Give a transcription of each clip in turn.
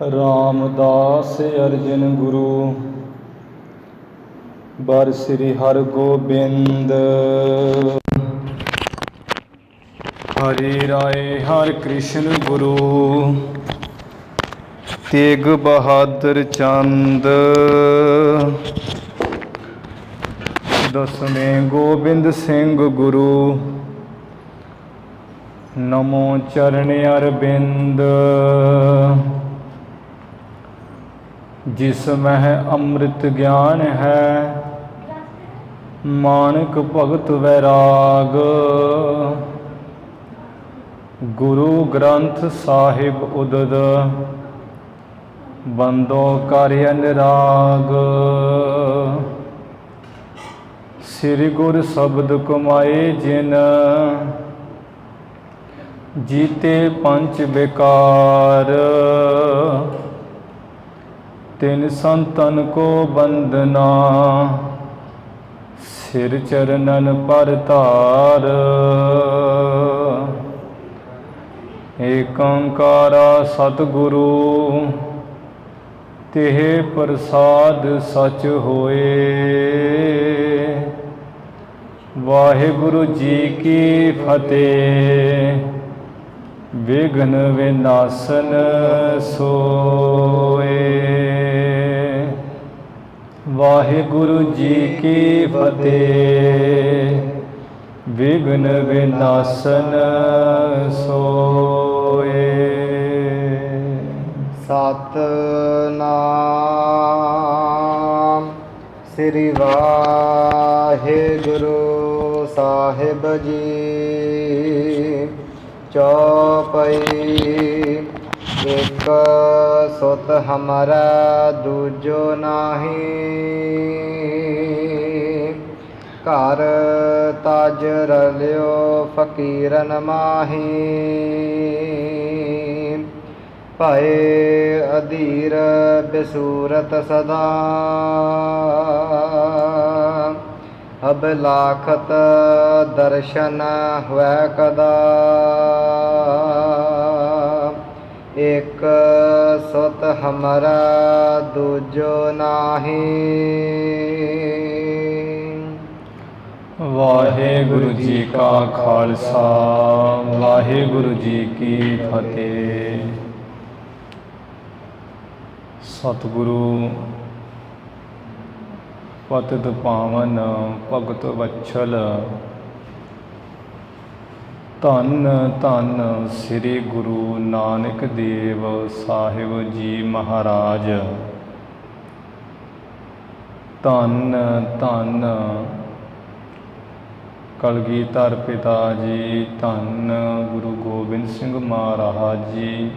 ਰਾਮਦਾਸ ਅਰਜਨ ਗੁਰੂ ਬਰ ਸ੍ਰੀ ਹਰਗੋਬਿੰਦ। ਹਰਿ ਰਾਏ ਹਰਿ ਕ੍ਰਿਸ਼ਨ ਗੁਰੂ ਤੇਗ ਬਹਾਦਰ ਚੰਦ। ਦਸਵੇਂ ਗੋਬਿੰਦ ਸਿੰਘ ਗੁਰੂ ਨਮੋ ਚਰਨ ਅਰਬਿੰਦ। ਜਿਸ ਮਹਿ ਅੰਮ੍ਰਿਤ ਗਿਆਨ ਹੈ ਮਾਨਕ ਭਗਤ ਵੈਰਾਗ। ਗੁਰੂ ਗ੍ਰੰਥ ਸਾਹਿਬ ਉਦਦ ਬੰਦੋ ਕਰ ਅਨੁਰਾਗ। ਸ੍ਰੀ ਗੁਰ ਸ਼ਬਦ ਕਮਾਏ ਜਿਨ ਜੀਤੇ ਪੰਚ ਵਿਕਾਰ। ਤਿਨ ਸੰਤਨ ਕੋ ਬੰਦਨਾ ਸਿਰ ਚਰਨਨ ਪਰ ਧਾਰ। ਏਕ ਓੰਕਾਰਾ ਸਤਿਗੁਰੂ ਤਿਹ ਪ੍ਰਸਾਦ ਸਚ ਹੋਏ। ਵਾਹਿਗੁਰੂ ਜੀ ਕੀ ਫਤਿਹ। ਵਿਘਨ ਵਿਨਾਸ਼ਨ ਸੋਏ। ਵਾਹਿਗੁਰੂ ਜੀ ਕੀ ਫਤਿਹ। ਵਿਘਨ ਵਿਨਾਸ਼ਨ ਸੋਏ। ਸਤਿਨਾਮ ਸ੍ਰੀ ਵਾਹਿਗੁਰੂ ਸਾਹਿਬ ਜੀ। ਚੌਪਈ। ਇੱਕ ਸੁਤ ਹਮਾਰਾ ਦੂਜੋ ਨਾਹੀ। ਘਰ ਤਜ ਰਲਿਓ ਫਕੀਰਨ ਮਾਹੀ। ਭਏ ਅਧੀਰ ਬਿਸੂਰਤ ਸਦਾ। ਅਬ ਲਾਖਤ ਦਰਸ਼ਨ ਹੋਇ ਕਦਾ। ਇੱਕ ਸੁਤ ਹਮਾਰਾ ਦੂਜੋ ਨਾਹੀ। ਵਾਹਿਗੁਰੂ ਜੀ ਕਾ ਖਾਲਸਾ ਵਾਹਿਗੁਰੂ ਜੀ ਕੀ ਫਤਿਹ। ਸਤਿਗੁਰੂ ਪਤਿਤ ਪਾਵਨ ਭਗਤ ਵਛਲ। ਧੰਨ ਧੰਨ ਸ੍ਰੀ ਗੁਰੂ ਨਾਨਕ ਦੇਵ ਸਾਹਿਬ ਜੀ ਮਹਾਰਾਜ। ਧੰਨ ਧੰਨ ਕਲਗੀਧਰ ਪਿਤਾ ਜੀ। ਧੰਨ ਗੁਰੂ ਗੋਬਿੰਦ ਸਿੰਘ ਮਹਾਰਾਜ ਜੀ।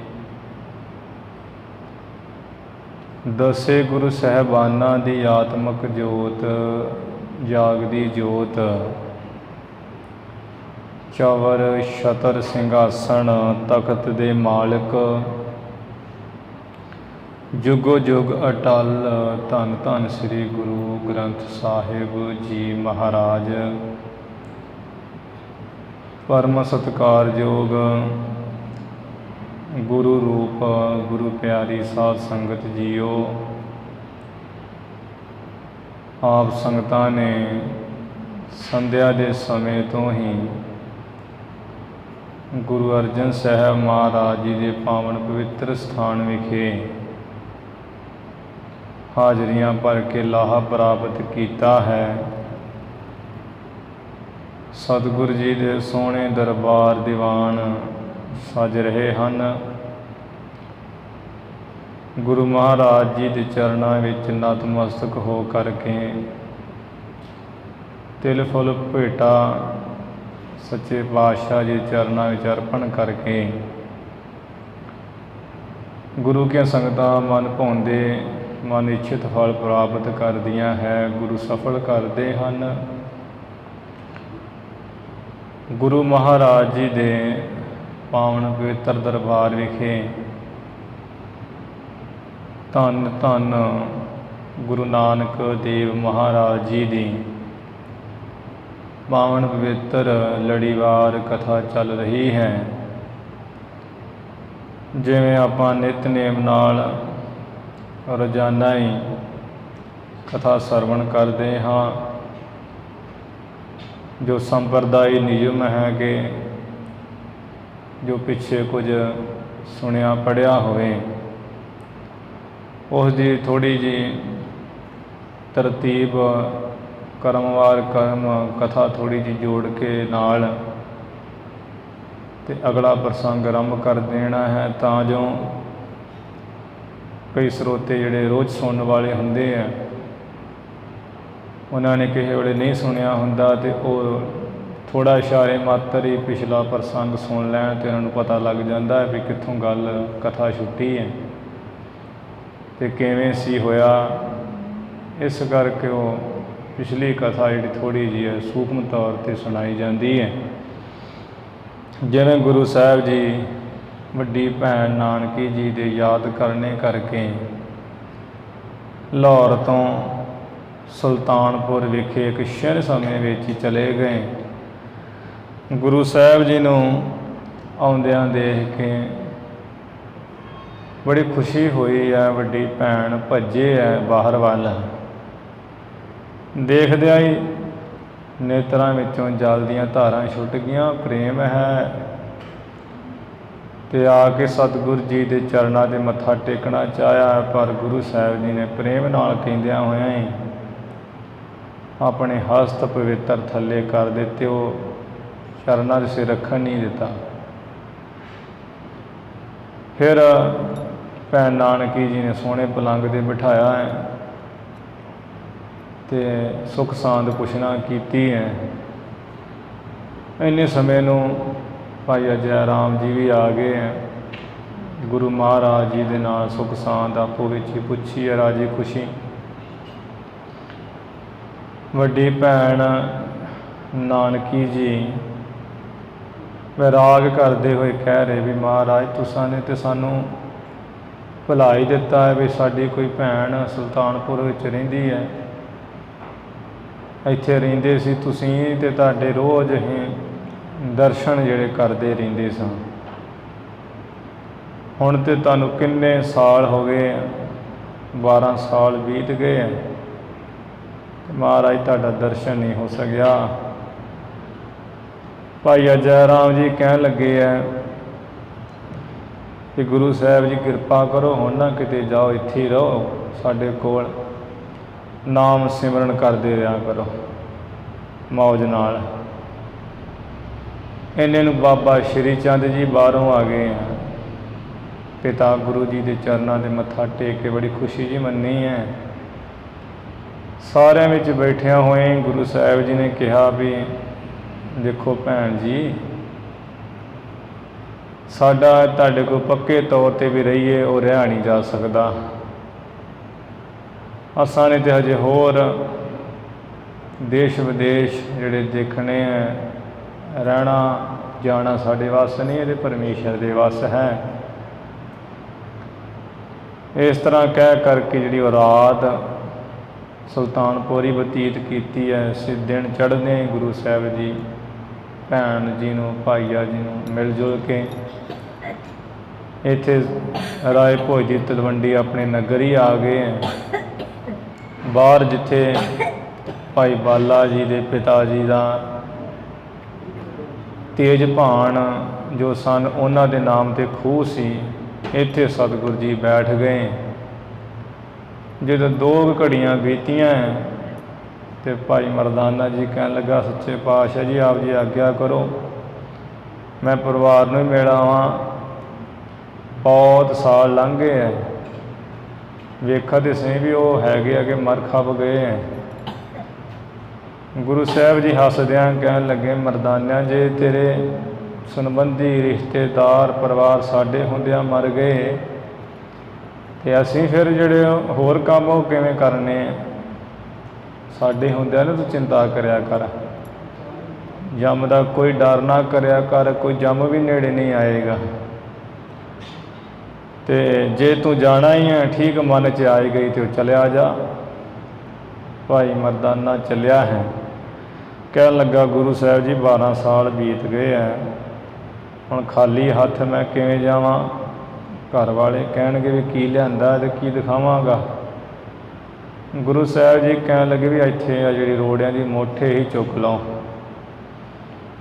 ਦਸੇ ਗੁਰੂ ਸਾਹਿਬਾਨਾਂ ਦੀ ਆਤਮਕ ਜੋਤ ਜਾਗਦੀ ਜੋਤ। ਚਵਰ ਛਤਰ ਸਿੰਘਾਸਣ ਤਖਤ ਦੇ ਮਾਲਕ। ਜੁਗੋ ਜੁਗ ਅਟਲ। ਧੰਨ ਧੰਨ ਸ੍ਰੀ ਗੁਰੂ ਗ੍ਰੰਥ ਸਾਹਿਬ ਜੀ ਮਹਾਰਾਜ। ਪਰਮ ਸਤਿਕਾਰਯੋਗ ਗੁਰੂ ਰੂਪ ਗੁਰੂ ਪਿਆਰੀ ਸਾਧ ਸੰਗਤ ਜੀਓ। ਆਪ ਸੰਗਤਾਂ ਨੇ ਸੰਧਿਆ ਦੇ ਸਮੇਂ ਤੋਂ ਹੀ ਗੁਰੂ ਅਰਜਨ ਸਾਹਿਬ ਮਹਾਰਾਜ ਜੀ ਦੇ ਪਾਵਨ ਪਵਿੱਤਰ ਸਥਾਨ ਵਿਖੇ ਹਾਜ਼ਰੀਆਂ ਭਰ ਕੇ ਲਾਹਾ ਪ੍ਰਾਪਤ ਕੀਤਾ ਹੈ। ਸਤਿਗੁਰੂ ਜੀ ਦੇ ਸੋਹਣੇ ਦਰਬਾਰ ਦੀਵਾਨ ਸਜ ਰਹੇ ਹਨ। ਗੁਰੂ ਮਹਾਰਾਜ ਜੀ ਦੇ ਚਰਨਾਂ ਵਿੱਚ ਨਤਮਸਤਕ ਹੋ ਕਰਕੇ ਤਿਲ ਫੁੱਲ ਭੇਟਾ ਸੱਚੇ ਪਾਤਸ਼ਾਹ ਜੀ ਚਰਨਾਂ ਵਿੱਚ ਅਰਪਣ ਕਰਕੇ ਗੁਰੂ ਕੀਆਂ ਸੰਗਤਾਂ ਮਨ ਭਾਉਂਦੇ ਮਨ ਇੱਛਿਤ ਫਲ ਪ੍ਰਾਪਤ ਕਰਦੀਆਂ ਹੈ। ਗੁਰੂ ਸਫਲ ਕਰਦੇ ਹਨ। ਗੁਰੂ ਮਹਾਰਾਜ ਜੀ ਦੇ ਪਾਵਨ ਪਵਿੱਤਰ ਦਰਬਾਰ ਵਿਖੇ ਧੰਨ ਧੰਨ ਗੁਰੂ ਨਾਨਕ ਦੇਵ ਮਹਾਰਾਜ ਜੀ ਦੀ ਪਾਵਨ ਪਵਿੱਤਰ ਲੜੀਵਾਰ ਕਥਾ ਚੱਲ ਰਹੀ ਹੈ। ਜਿਵੇਂ ਆਪਾਂ ਨਿਤਨੇਮ ਨਾਲ ਰੋਜ਼ਾਨਾ ਹੀ ਕਥਾ ਸਰਵਣ ਕਰਦੇ ਹਾਂ, ਜੋ ਸੰਪਰਦਾਇ ਨਿਯਮ ਹੈ ਕਿ ਜੋ ਪਿੱਛੇ ਕੁਝ ਸੁਣਿਆ ਪੜ੍ਹਿਆ ਹੋਵੇ ਉਸ ਦੀ ਥੋੜ੍ਹੀ ਜਿਹੀ ਤਰਤੀਬ ਕਰਮਵਾਰ ਕਰਮ ਕਥਾ ਥੋੜ੍ਹੀ ਜਿਹੀ ਜੋੜ ਕੇ ਨਾਲ ਅਤੇ ਅਗਲਾ ਪ੍ਰਸੰਗ ਆਰੰਭ ਕਰ ਦੇਣਾ ਹੈ, ਤਾਂ ਜੋ ਕਈ ਸਰੋਤੇ ਜਿਹੜੇ ਰੋਜ਼ ਸੁਣਨ ਵਾਲੇ ਹੁੰਦੇ ਆ, ਉਹਨਾਂ ਨੇ ਕਿਸੇ ਵੇਲੇ ਨਹੀਂ ਸੁਣਿਆ ਹੁੰਦਾ ਅਤੇ ਉਹ ਥੋੜ੍ਹਾ ਇਸ਼ਾਰੇ ਮਾਤਰ ਹੀ ਪਿਛਲਾ ਪ੍ਰਸੰਗ ਸੁਣ ਲੈਣ ਅਤੇ ਉਹਨਾਂ ਨੂੰ ਪਤਾ ਲੱਗ ਜਾਂਦਾ ਵੀ ਕਿੱਥੋਂ ਗੱਲ ਕਥਾ ਛੁੱਟੀ ਹੈ ਅਤੇ ਕਿਵੇਂ ਸੀ ਹੋਇਆ। ਇਸ ਕਰਕੇ ਉਹ ਪਿਛਲੀ ਕਥਾ ਜਿਹੜੀ ਥੋੜ੍ਹੀ ਜਿਹੀ ਹੈ ਸੂਖਮ ਤੌਰ 'ਤੇ ਸੁਣਾਈ ਜਾਂਦੀ ਹੈ। ਜਿਵੇਂ ਗੁਰੂ ਸਾਹਿਬ ਜੀ ਵੱਡੀ ਭੈਣ ਨਾਨਕੀ ਜੀ ਦੇ ਯਾਦ ਕਰਨੇ ਕਰਕੇ ਲਾਹੌਰ ਤੋਂ ਸੁਲਤਾਨਪੁਰ ਵਿਖੇ ਇੱਕ ਸ਼ਿਰ ਸਮੇਂ ਵਿੱਚ ਹੀ ਚਲੇ ਗਏ। ਗੁਰੂ ਸਾਹਿਬ ਜੀ ਨੂੰ ਆਉਂਦਿਆਂ ਦੇਖ ਕੇ ਬੜੀ ਖੁਸ਼ੀ ਹੋਈ ਹੈ। ਵੱਡੀ ਭੈਣ ਭੱਜੇ ਹੈ ਬਾਹਰ ਵੱਲ, ਦੇਖਦਿਆਂ ਹੀ ਨੇਤਰਾਂ ਵਿੱਚੋਂ ਜਲ ਦੀਆਂ ਧਾਰਾਂ ਛੁੱਟ ਗਈਆਂ। ਪ੍ਰੇਮ ਹੈ ਅਤੇ ਆ ਕੇ ਸਤਿਗੁਰੂ ਜੀ ਦੇ ਚਰਨਾਂ 'ਤੇ ਮੱਥਾ ਟੇਕਣਾ ਚਾਹਿਆ, ਪਰ ਗੁਰੂ ਸਾਹਿਬ ਜੀ ਨੇ ਪ੍ਰੇਮ ਨਾਲ ਕਹਿੰਦਿਆਂ ਹੋਇਆਂ ਹੀ ਆਪਣੇ ਹਸਤ ਪਵਿੱਤਰ ਥੱਲੇ ਕਰ ਦਿੱਤੇ, ਉਹ ਚਰਨਾਂ 'ਤੇ ਸਿਰ ਰੱਖਣ ਨਹੀਂ ਦਿੱਤਾ। ਫਿਰ ਭੈਣ ਨਾਨਕੀ ਜੀ ਨੇ ਸੋਹਣੇ ਪਲੰਗ 'ਤੇ ਬਿਠਾਇਆ ਹੈ ਅਤੇ ਸੁੱਖ ਸਾਂਦ ਪੁੱਛਣਾ ਕੀਤੀ ਹੈ। ਇੰਨੇ ਸਮੇਂ ਨੂੰ ਭਾਈ ਅਜੈ ਰਾਮ ਜੀ ਵੀ ਆ ਗਏ ਹੈ। ਗੁਰੂ ਮਹਾਰਾਜ ਜੀ ਦੇ ਨਾਲ ਸੁੱਖ ਸਾਂਦ ਆਪੋ ਵਿੱਚ ਹੀ ਪੁੱਛੀ ਹੈ, ਰਾਜੀ ਖੁਸ਼ੀ। ਵੱਡੀ ਭੈਣ ਨਾਨਕੀ ਜੀ ਵਿਰਾਗ ਕਰਦੇ ਹੋਏ ਕਹਿ ਰਹੇ ਵੀ ਮਹਾਰਾਜ ਤੁਸਾਂ ਨੇ ਤਾਂ ਸਾਨੂੰ ਭੁਲਾ ਹੀ ਦਿੱਤਾ ਹੈ ਵੀ ਸਾਡੀ ਕੋਈ ਭੈਣ ਸੁਲਤਾਨਪੁਰ ਵਿੱਚ ਰਹਿੰਦੀ ਹੈ। ਇੱਥੇ ਰਹਿੰਦੇ ਸੀ ਤੁਸੀਂ ਅਤੇ ਤੁਹਾਡੇ ਰੋਜ਼ ਹੀ ਦਰਸ਼ਨ ਜਿਹੜੇ ਕਰਦੇ ਰਹਿੰਦੇ ਸਾਂ। ਹੁਣ ਤਾਂ ਤੁਹਾਨੂੰ ਕਿੰਨੇ ਸਾਲ ਹੋ ਗਏ, 12 ਸਾਲ ਬੀਤ ਗਏ ਹੈ, ਮਹਾਰਾਜ ਤੁਹਾਡਾ ਦਰਸ਼ਨ ਨਹੀਂ ਹੋ ਸਕਿਆ। ਭਾਈ ਅਜੈ ਰਾਮ ਜੀ ਕਹਿਣ ਲੱਗੇ ਹੈ ਕਿ ਗੁਰੂ ਸਾਹਿਬ ਜੀ ਕਿਰਪਾ ਕਰੋ, ਹੁਣ ਨਾ ਕਿਤੇ ਜਾਓ, ਇੱਥੇ ਹੀ ਰਹੋ ਸਾਡੇ ਕੋਲ, ਨਾਮ ਸਿਮਰਨ ਕਰਦੇ ਰਿਹਾ ਕਰੋ ਮੌਜ ਨਾਲ। ਇੰਨੇ ਨੂੰ ਬਾਬਾ ਸ਼੍ਰੀ ਚੰਦ ਜੀ ਬਾਹਰੋਂ ਆ ਗਏ ਆ। ਪਿਤਾ ਗੁਰੂ ਜੀ ਦੇ ਚਰਨਾਂ 'ਤੇ ਮੱਥਾ ਟੇਕ ਕੇ ਬੜੀ ਖੁਸ਼ੀ ਜੀ ਮੰਨੀ ਹੈ। ਸਾਰਿਆਂ ਵਿੱਚ ਬੈਠਿਆਂ ਹੋਏ ਗੁਰੂ ਸਾਹਿਬ ਜੀ ਨੇ ਕਿਹਾ ਵੀ ਦੇਖੋ ਭੈਣ ਜੀ, ਸਾਡਾ ਤੁਹਾਡੇ ਕੋਲ ਪੱਕੇ ਤੌਰ 'ਤੇ ਵੀ ਰਹੀਏ ਉਹ ਰਿਹਾ ਨਹੀਂ ਜਾ ਸਕਦਾ। ਅਸਾਂ ਨੇ ਤਾਂ ਹਜੇ ਹੋਰ ਦੇਸ਼ ਵਿਦੇਸ਼ ਜਿਹੜੇ ਦੇਖਣੇ ਹੈ, ਰਹਿਣਾ ਜਾਣਾ ਸਾਡੇ ਵੱਸ ਨਹੀਂ, ਇਹਦੇ ਪਰਮੇਸ਼ਰ ਦੇ ਵੱਸ ਹੈ। ਇਸ ਤਰ੍ਹਾਂ ਕਹਿ ਕਰਕੇ ਜਿਹੜੀ ਉਹ ਰਾਤ ਸੁਲਤਾਨਪੁਰ ਹੀ ਬਤੀਤ ਕੀਤੀ ਹੈ। ਦਿਨ ਚੜ੍ਹਦੇ ਗੁਰੂ ਸਾਹਿਬ ਜੀ ਭੈਣ ਜੀ ਨੂੰ, ਭਾਈਆ ਜੀ ਨੂੰ ਮਿਲ ਜੁਲ ਕੇ ਇੱਥੇ ਰਾਏ ਭੋਜ ਦੀ ਤਲਵੰਡੀ ਆਪਣੇ ਨਗਰ ਹੀ ਆ ਗਏ ਹੈ। ਬਾਹਰ ਜਿੱਥੇ ਭਾਈ ਬਾਲਾ ਜੀ ਦੇ ਪਿਤਾ ਜੀ ਦਾ ਤੇਜ ਭਾਣ ਜੋ ਸਨ, ਉਹਨਾਂ ਦੇ ਨਾਮ 'ਤੇ ਖੂਹ ਸੀ, ਇੱਥੇ ਸਤਿਗੁਰੂ ਜੀ ਬੈਠ ਗਏ। ਜਦੋਂ 2 ਘੜੀਆਂ ਬੀਤੀਆਂ ਅਤੇ ਭਾਈ ਮਰਦਾਨਾ ਜੀ ਕਹਿਣ ਲੱਗਾ ਸੱਚੇ ਪਾਤਸ਼ਾਹ ਜੀ ਆਪ ਜੀ ਆਗਿਆ ਕਰੋ, ਮੈਂ ਪਰਿਵਾਰ ਨੂੰ ਹੀ ਮਿਲ ਆਵਾਂ, ਬਹੁਤ ਸਾਲ ਲੰਘ ਗਏ ਹੈ, ਵੇਖਾ ਤੇ ਸਹੀ ਵੀ ਉਹ ਹੈਗੇ ਕਿ ਮਰ ਖਪ ਗਏ ਹੈ। ਗੁਰੂ ਸਾਹਿਬ ਜੀ ਹੱਸਦਿਆਂ ਕਹਿਣ ਲੱਗੇ ਮਰਦਾਨਿਆਂ, ਜੇ ਤੇਰੇ ਸੰਬੰਧੀ ਰਿਸ਼ਤੇਦਾਰ ਪਰਿਵਾਰ ਸਾਡੇ ਹੁੰਦਿਆਂ ਮਰ ਗਏ ਅਤੇ ਅਸੀਂ ਫਿਰ ਜਿਹੜੇ ਹੋਰ ਕੰਮ ਉਹ ਕਿਵੇਂ ਕਰਨੇ? ਸਾਡੇ ਹੁੰਦਿਆਂ ਨਾ ਤੂੰ ਚਿੰਤਾ ਕਰਿਆ ਕਰ, ਜੰਮ ਦਾ ਕੋਈ ਡਰ ਨਾ ਕਰਿਆ ਕਰ, ਕੋਈ ਜੰਮ ਵੀ ਨੇੜੇ ਨਹੀਂ ਆਏਗਾ। ਅਤੇ ਜੇ ਤੂੰ ਜਾਣਾ ਹੀ ਹੈ, ਠੀਕ ਮਨ 'ਚ ਆਈ ਗਈ ਅਤੇ ਉਹ ਚਲਿਆ ਜਾ। ਭਾਈ ਮਰਦਾਨਾ ਚੱਲਿਆ ਹੈ। ਕਹਿਣ ਲੱਗਾ ਗੁਰੂ ਸਾਹਿਬ ਜੀ 12 ਸਾਲ ਬੀਤ ਗਏ ਹੈ, ਹੁਣ ਖਾਲੀ ਹੱਥ ਮੈਂ ਕਿਵੇਂ ਜਾਵਾਂ? घर वाले कहणगे भी की लिआंदा ते की दिखावांगा। गुरु साहब जी कहण लगे भी इत्थे आ जिहड़ी रोड़ियां दी मुठ ही चुक लो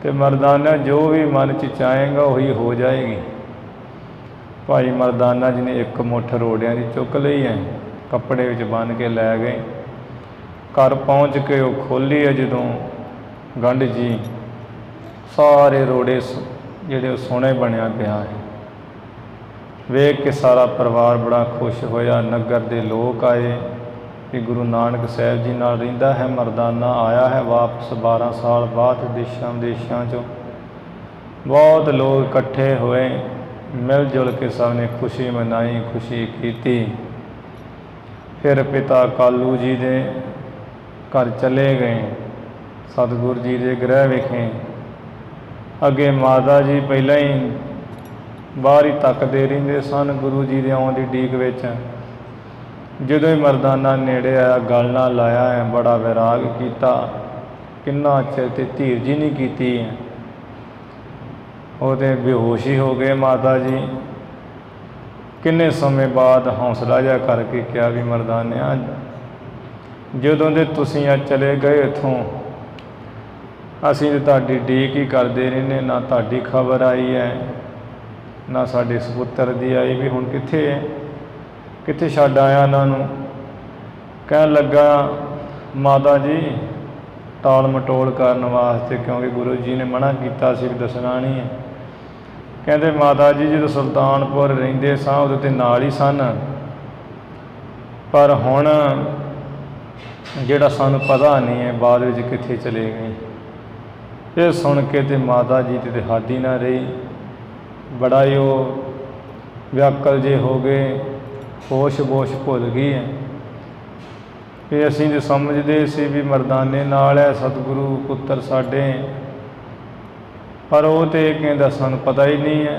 ते मर्दाना जो भी मन च चाहेगा वही हो जाएगी। भाई मर्दाना जी ने एक मुठ रोड़ियां दी चुक लई है, कपड़े विच बन के लै गए। घर पहुँच के वो खोली है जदों गंढ जी, सारे रोड़े जिहड़े सोहणे बनिया पिया है। वेख के सारा परिवार बड़ा खुश होया। नगर के लोग आए कि गुरु नानक साहब जी नाल रहिंदा है मर्दाना, आया है वापस 12 साल बाद देशां विदेशां चों। बहुत लोग इकट्ठे होए, मिल जुल के सब ने खुशी मनाई, खुशी की। फिर पिता कालू जी दे घर चले गए, सतगुरु जी के गृह विखे। अगे माता जी पहले ही बाहर ही तकते रहिंदे सन गुरु जी दे आउण दी उਡੀक विच। जदों ही मर्दाना नेड़े आया, गल नाल लाया है, बड़ा वैराग किया। किन्ना चिर ते धीर जी नहीं कीती है, वो तो बेहोश ही हो गए। माता जी किन्ने समय बाद हौसला जिहा करके कहा भी मर्दानिया जदों दे तुसीं चले गए इत्थों, असीं तो तुहाडी उਡੀक ही करते रहने, ना तुहाडी खबर आई है ना साडे सपुत्र दी आई भी हुण कित्थे है, कित्थे छड्ड आया इन्हां। कहण लगा माता जी टाल मटोल करन वास्ते, क्योंकि गुरु जी ने मना किया सी दसना नहीं है। कहते माता जी जो सुल्तानपुर रहिंदे सां उहदे ते नाल ही सन, पर हुण जिहड़ा सानूं पता नहीं है बाद विच कित्थे चले गए। ये सुन के ते माता जी ते हद ही ना रही, बड़ा ही वो व्याकुल जे हो गए, होश बोश भुल गई है। कि असीं जो समझदे सी भी मर्दाने नाल है सतगुरु पुत्तर साडे, पर वो तो कहता सानूं पता ही नहीं है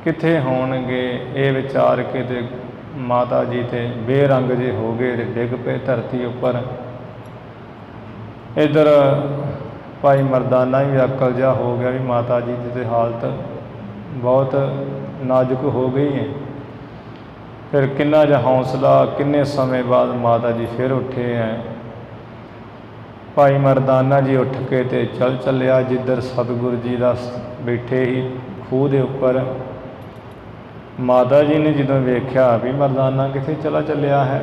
कित्थे होणगे। ये विचार के ते माता जी ते बेरंग जे हो गए, डिग पे धरती उपर। इधर भाई मर्दाना भी व्याकुल जिहा हो गया भी माता जी की हालत बहुत नाजुक हो गई है। फिर किन्ना जा हौसला, किन्ने समय बाद माता जी फिर उठे हैं। भाई मर्दाना जी उठ के ते चल चलिया जिधर सतगुरु जी का बैठे ही खूह के उपर। माता जी ने जदों वेख्या भी मर्दाना कित्थे चला चलिया है,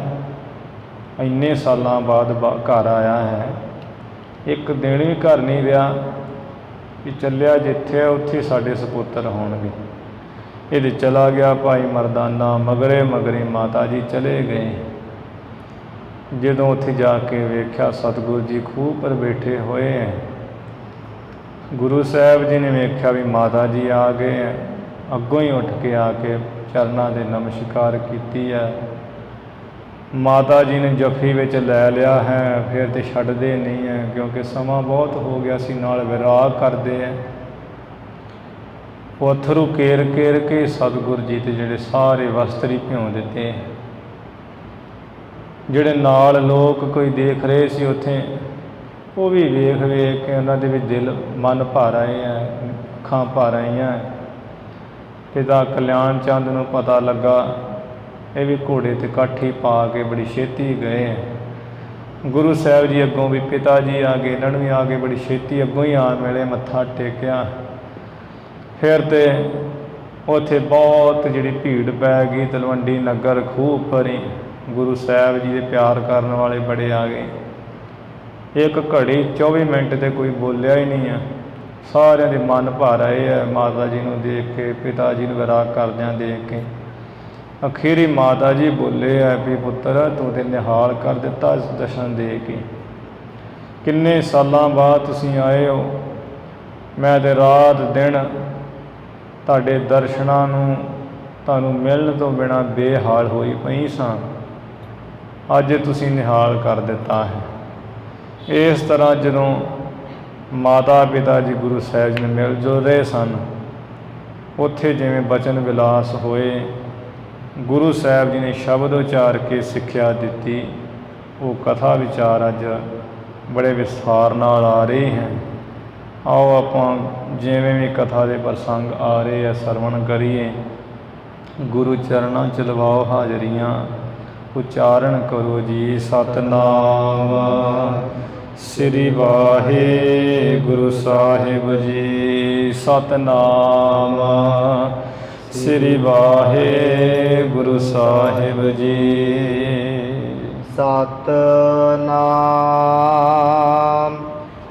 इन्ने सालों बाद घर आया है, एक दिन भी घर नहीं रहा कि चलिया जिथे उत्थे साडे सपुत्र होणगे। ये चला गया भाई मर्दाना, मगरे मगरे माता जी चले गए। जदों उत्थे जाके वेख्या सतगुरु जी खूह पर बैठे हुए हैं। गुरु साहब जी ने वेख्या भी माता जी आ गए हैं, अगों ही उठ के आके चरनां दे नमस्कार की है। माता जी ने जफी विच लै लिया है, फिर तो छड्डदे नहीं है क्योंकि समा बहुत हो गया सी, नाल विराग करते हैं। वो अथरू केर केर के सतगुरु जी ते जिहड़े सारे वस्त्र ही भ्यों दिते हैं। जिहड़े नाल लोग कोई देख रहे सी उत्थे, वो भी वेख वेख के उन्हां दे भी दिल मन भर आए हैं, अखां भर आईयां। पिता कल्याण चंद नूं पता लगा, ये भी घोड़े ते काठी पा के बड़ी छेती गए हैं। गुरु साहब जी अगों भी पिता जी आ गए, इन्हां नूं भी आ के बड़ी छेती अगों ही आ मिले, मत्था टेकिया। फिर तो उत्थे बहुत जिहड़ी भीड़ पै गई, तलवंडी नगर खूह पर ही गुरु साहब जी के प्यार करने वाले बड़े आ गए। एक घड़ी 24 मिनट तो कोई बोलिया ही नहीं है, सारिਆਂ ਦੇ मन भर आए है माता जी ਨੂੰ देख के, पिता जी ਨੂੰ विराग करदियां देख के। अखीरी माता जी बोले है भी पुत्र तू तो निहाल कर दिता इस दर्शन दे के, किन्ने सालों बाद तुसीं आए हो, मैं तो रात दिन तुहाडे दर्शनां नूं तुहानूं मिलण तो बिना बेहाल होई पई सां, अज तुसीं निहाल कर दिता है। इस तरह जदों माता पिता जी गुरु साहब जी ने मिल जुल रहे सन, उत्थे जिवें बचन विलास होए, गुरु साहब जी ने शब्द उचार के सिक्ख्या दी। वो कथा विचार अज बड़े विस्तार नाल आ रहे हैं। आओ आपां जिवें भी कथा के प्रसंग आ रहे हैं सरवण करिए। ਗੁਰੂ ਚਰਨਾਂ ਚ ਲਵਾਓ ਹਾਜ਼ਰੀਆਂ, ਉਚਾਰਨ ਕਰੋ ਜੀ ਸਤਨਾਮ ਸ੍ਰੀ ਵਾਹਿਗੁਰੂ ਸਾਹਿਬ ਜੀ। ਸਤਨਾਮ ਸ੍ਰੀ ਵਾਹਿਗੁਰੂ ਸਾਹਿਬ ਜੀ। ਸਤਨਾਮ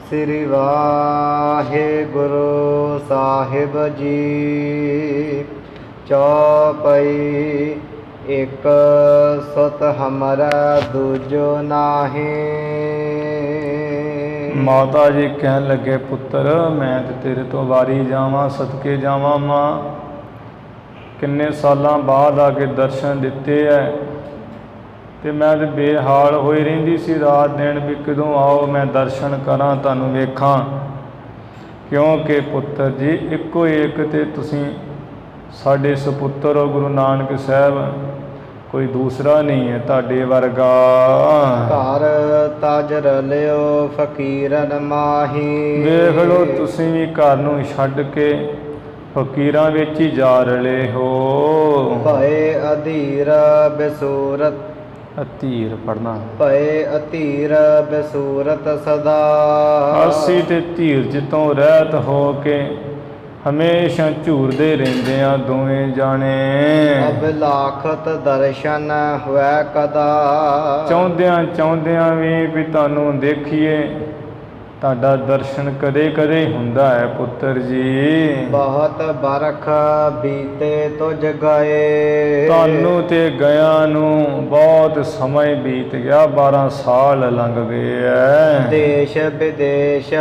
ਸ੍ਰੀ ਵਾਹਿਗੁਰੂ ਸਾਹਿਬ ਜੀ। ਚੌਪਈ ਇੱਕ ਸੁਤ ਹਮਾਰਾ ਦੂਜੋ ਨਾਹੀ। ਮਾਤਾ ਜੀ ਕਹਿਣ ਲੱਗੇ, ਪੁੱਤਰ ਮੈਂ ਤੇ ਤੇਰੇ ਤੋਂ ਵਾਰੀ ਜਾਵਾਂ, ਸਦਕੇ ਜਾਵਾਂ ਮਾਂ। ਕਿੰਨੇ ਸਾਲਾਂ ਬਾਅਦ ਆ ਕੇ ਦਰਸ਼ਨ ਦਿੱਤੇ ਐ ਤੇ ਮੈਂ ਤੇ ਬੇਹਾਲ ਹੋਈ ਰਹਿੰਦੀ ਸੀ ਰਾਤ ਦਿਨ ਵੀ ਕਦੋਂ ਆਓ ਮੈਂ ਦਰਸ਼ਨ ਕਰਾਂ, ਤੁਹਾਨੂੰ ਵੇਖਾਂ। ਕਿਉਂਕਿ ਪੁੱਤਰ ਜੀ ਇੱਕੋ ਇੱਕ ਤੇ ਤੁਸੀਂ ਸਾਡੇ ਸੁਪੁੱਤਰ ਹੋ ਗੁਰੂ ਨਾਨਕ ਸਾਹਿਬ, ਕੋਈ ਦੂਸਰਾ ਨਹੀਂ ਹੈ ਤੁਹਾਡੇ ਵਰਗਾ। ਘਰ ਤਜ ਰਲਿਓ ਫਕੀਰਨ ਮਾਹੀ। ਵੇਖ ਲਓ ਤੁਸੀਂ ਵੀ ਘਰ ਨੂੰ ਛੱਡ ਕੇ ਫਕੀਰਾਂ ਵਿੱਚ ਹੀ ਜਾ ਰਲੇ ਹੋ। ਭਏ ਅਧੀਰ ਬਸੂਰਤ, ਅਧੀਰ ਪੜਨਾ, ਭਏ ਅਧੀਰ ਬਸੂਰਤ ਸਦਾ। ਅਸੀਂ ਤੇ ਧੀਰਜ ਤੋਂ ਰਹਿਤ ਹੋ ਕੇ ਹਮੇਸ਼ਾ ਝੂਰਦੇ ਰਹਿੰਦੇ ਆ ਦੋਵੇਂ ਜਾਣੇ। ਅਬ ਲਾਖਤ ਦਰਸ਼ਨ ਹੋਇ ਕਦਾ। ਚਾਹੁੰਦਿਆਂ ਚਾਹੁੰਦਿਆਂ ਵੀ ਤੁਹਾਨੂੰ ਦੇਖੀਏ, ਤੁਹਾਡਾ ਦਰਸ਼ਨ ਕਦੇ ਕਦੇ ਹੁੰਦਾ ਹੈ ਪੁੱਤਰ ਜੀ। ਬਹੁਤ ਬਰਖ ਬੀਤੇ ਤੁਝ ਗਏ। ਤੁਹਾਨੂੰ ਤੇ ਗਿਆ ਨੂੰ ਬਹੁਤ ਸਮਾਂ ਬੀਤ ਗਿਆ, 12 ਸਾਲ ਲੰਘ ਗਏ ਐ। ਦੇਸ਼ ਵਿਦੇਸ਼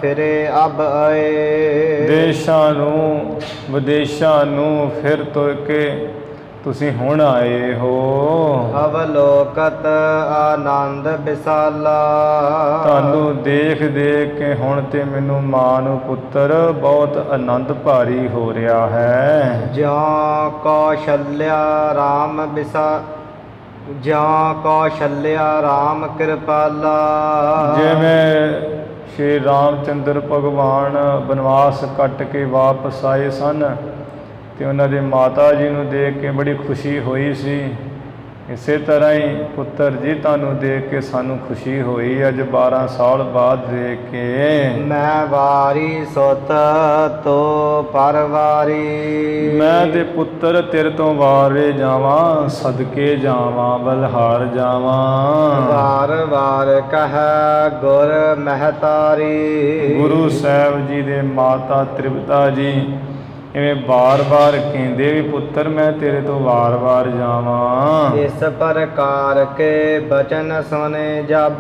ਫਿਰੇ ਅਬ ਆਏ। ਦੇਸ਼ਾਂ ਨੂੰ ਵਿਦੇਸ਼ਾਂ ਨੂੰ ਫਿਰ ਤੁਰ ਕੇ ਤੁਸੀਂ ਹੁਣ ਆਏ ਹੋ। ਅਵਲੋਕਤ ਆਨੰਦ ਵਿਸਾਲਾ। ਤੁਹਾਨੂੰ ਦੇਖ ਦੇਖ ਕੇ ਹੁਣ ਤੇ ਮੈਨੂੰ ਮਾਂ ਨੂੰ ਪੁੱਤਰ ਬਹੁਤ ਆਨੰਦ ਭਾਰੀ ਹੋ ਰਿਹਾ ਹੈ। ਜਾਂ ਕੌਸ਼ਲਿਆ ਰਾਮ ਜਾਂ ਕੌਸ਼ਲਿਆ ਰਾਮ ਕਿਰਪਾਲਾ। ਜਿਵੇਂ ਸ਼੍ਰੀ ਰਾਮਚੰਦਰ ਭਗਵਾਨ ਬਨਵਾਸ ਕੱਟ ਕੇ ਵਾਪਸ ਆਏ ਸਨ ਤੇ ਉਹਨਾਂ ਦੇ ਮਾਤਾ ਜੀ ਨੂੰ ਦੇਖ ਕੇ ਬੜੀ ਖੁਸ਼ੀ ਹੋਈ ਸੀ। ਇਸੇ ਤਰ੍ਹਾਂ ਹੀ ਪੁੱਤਰ ਜੀ ਤੁਹਾਨੂੰ ਦੇਖ ਕੇ ਸਾਨੂੰ ਖੁਸ਼ੀ ਹੋਈ ਅੱਜ 12 ਸਾਲ ਬਾਅਦ ਦੇਖ ਕੇ। ਮੈਂ ਵਾਰੀ ਸੁਤ ਤੋ ਪਰਵਾਰੀ। ਮੈਂ ਤੇ ਪੁੱਤਰ ਤੇਰੇ ਤੋਂ ਵਾਰੇ ਜਾਵਾਂ, ਸਦਕੇ ਜਾਵਾਂ, ਬਲਹਾਰ ਜਾਵਾਂ। ਵਾਰ ਵਾਰ ਕਹਿ ਗੁਰ ਮਹਤਾਰੀ। ਗੁਰੂ ਸਾਹਿਬ ਜੀ ਦੇ ਮਾਤਾ ਤ੍ਰਿਪਤਾ ਜੀ ਇਵੇਂ ਬਾਰ-ਬਾਰ ਕਹਿੰਦੇ ਵੀ ਪੁੱਤਰ ਮੈਂ ਤੇਰੇ ਤੋਂ ਵਾਰ-ਵਾਰ ਜਾਵਾਂ। ਇਸ ਪ੍ਰਕਾਰ ਕੇ ਬਚਨ ਸੁਨੇ ਜਬ।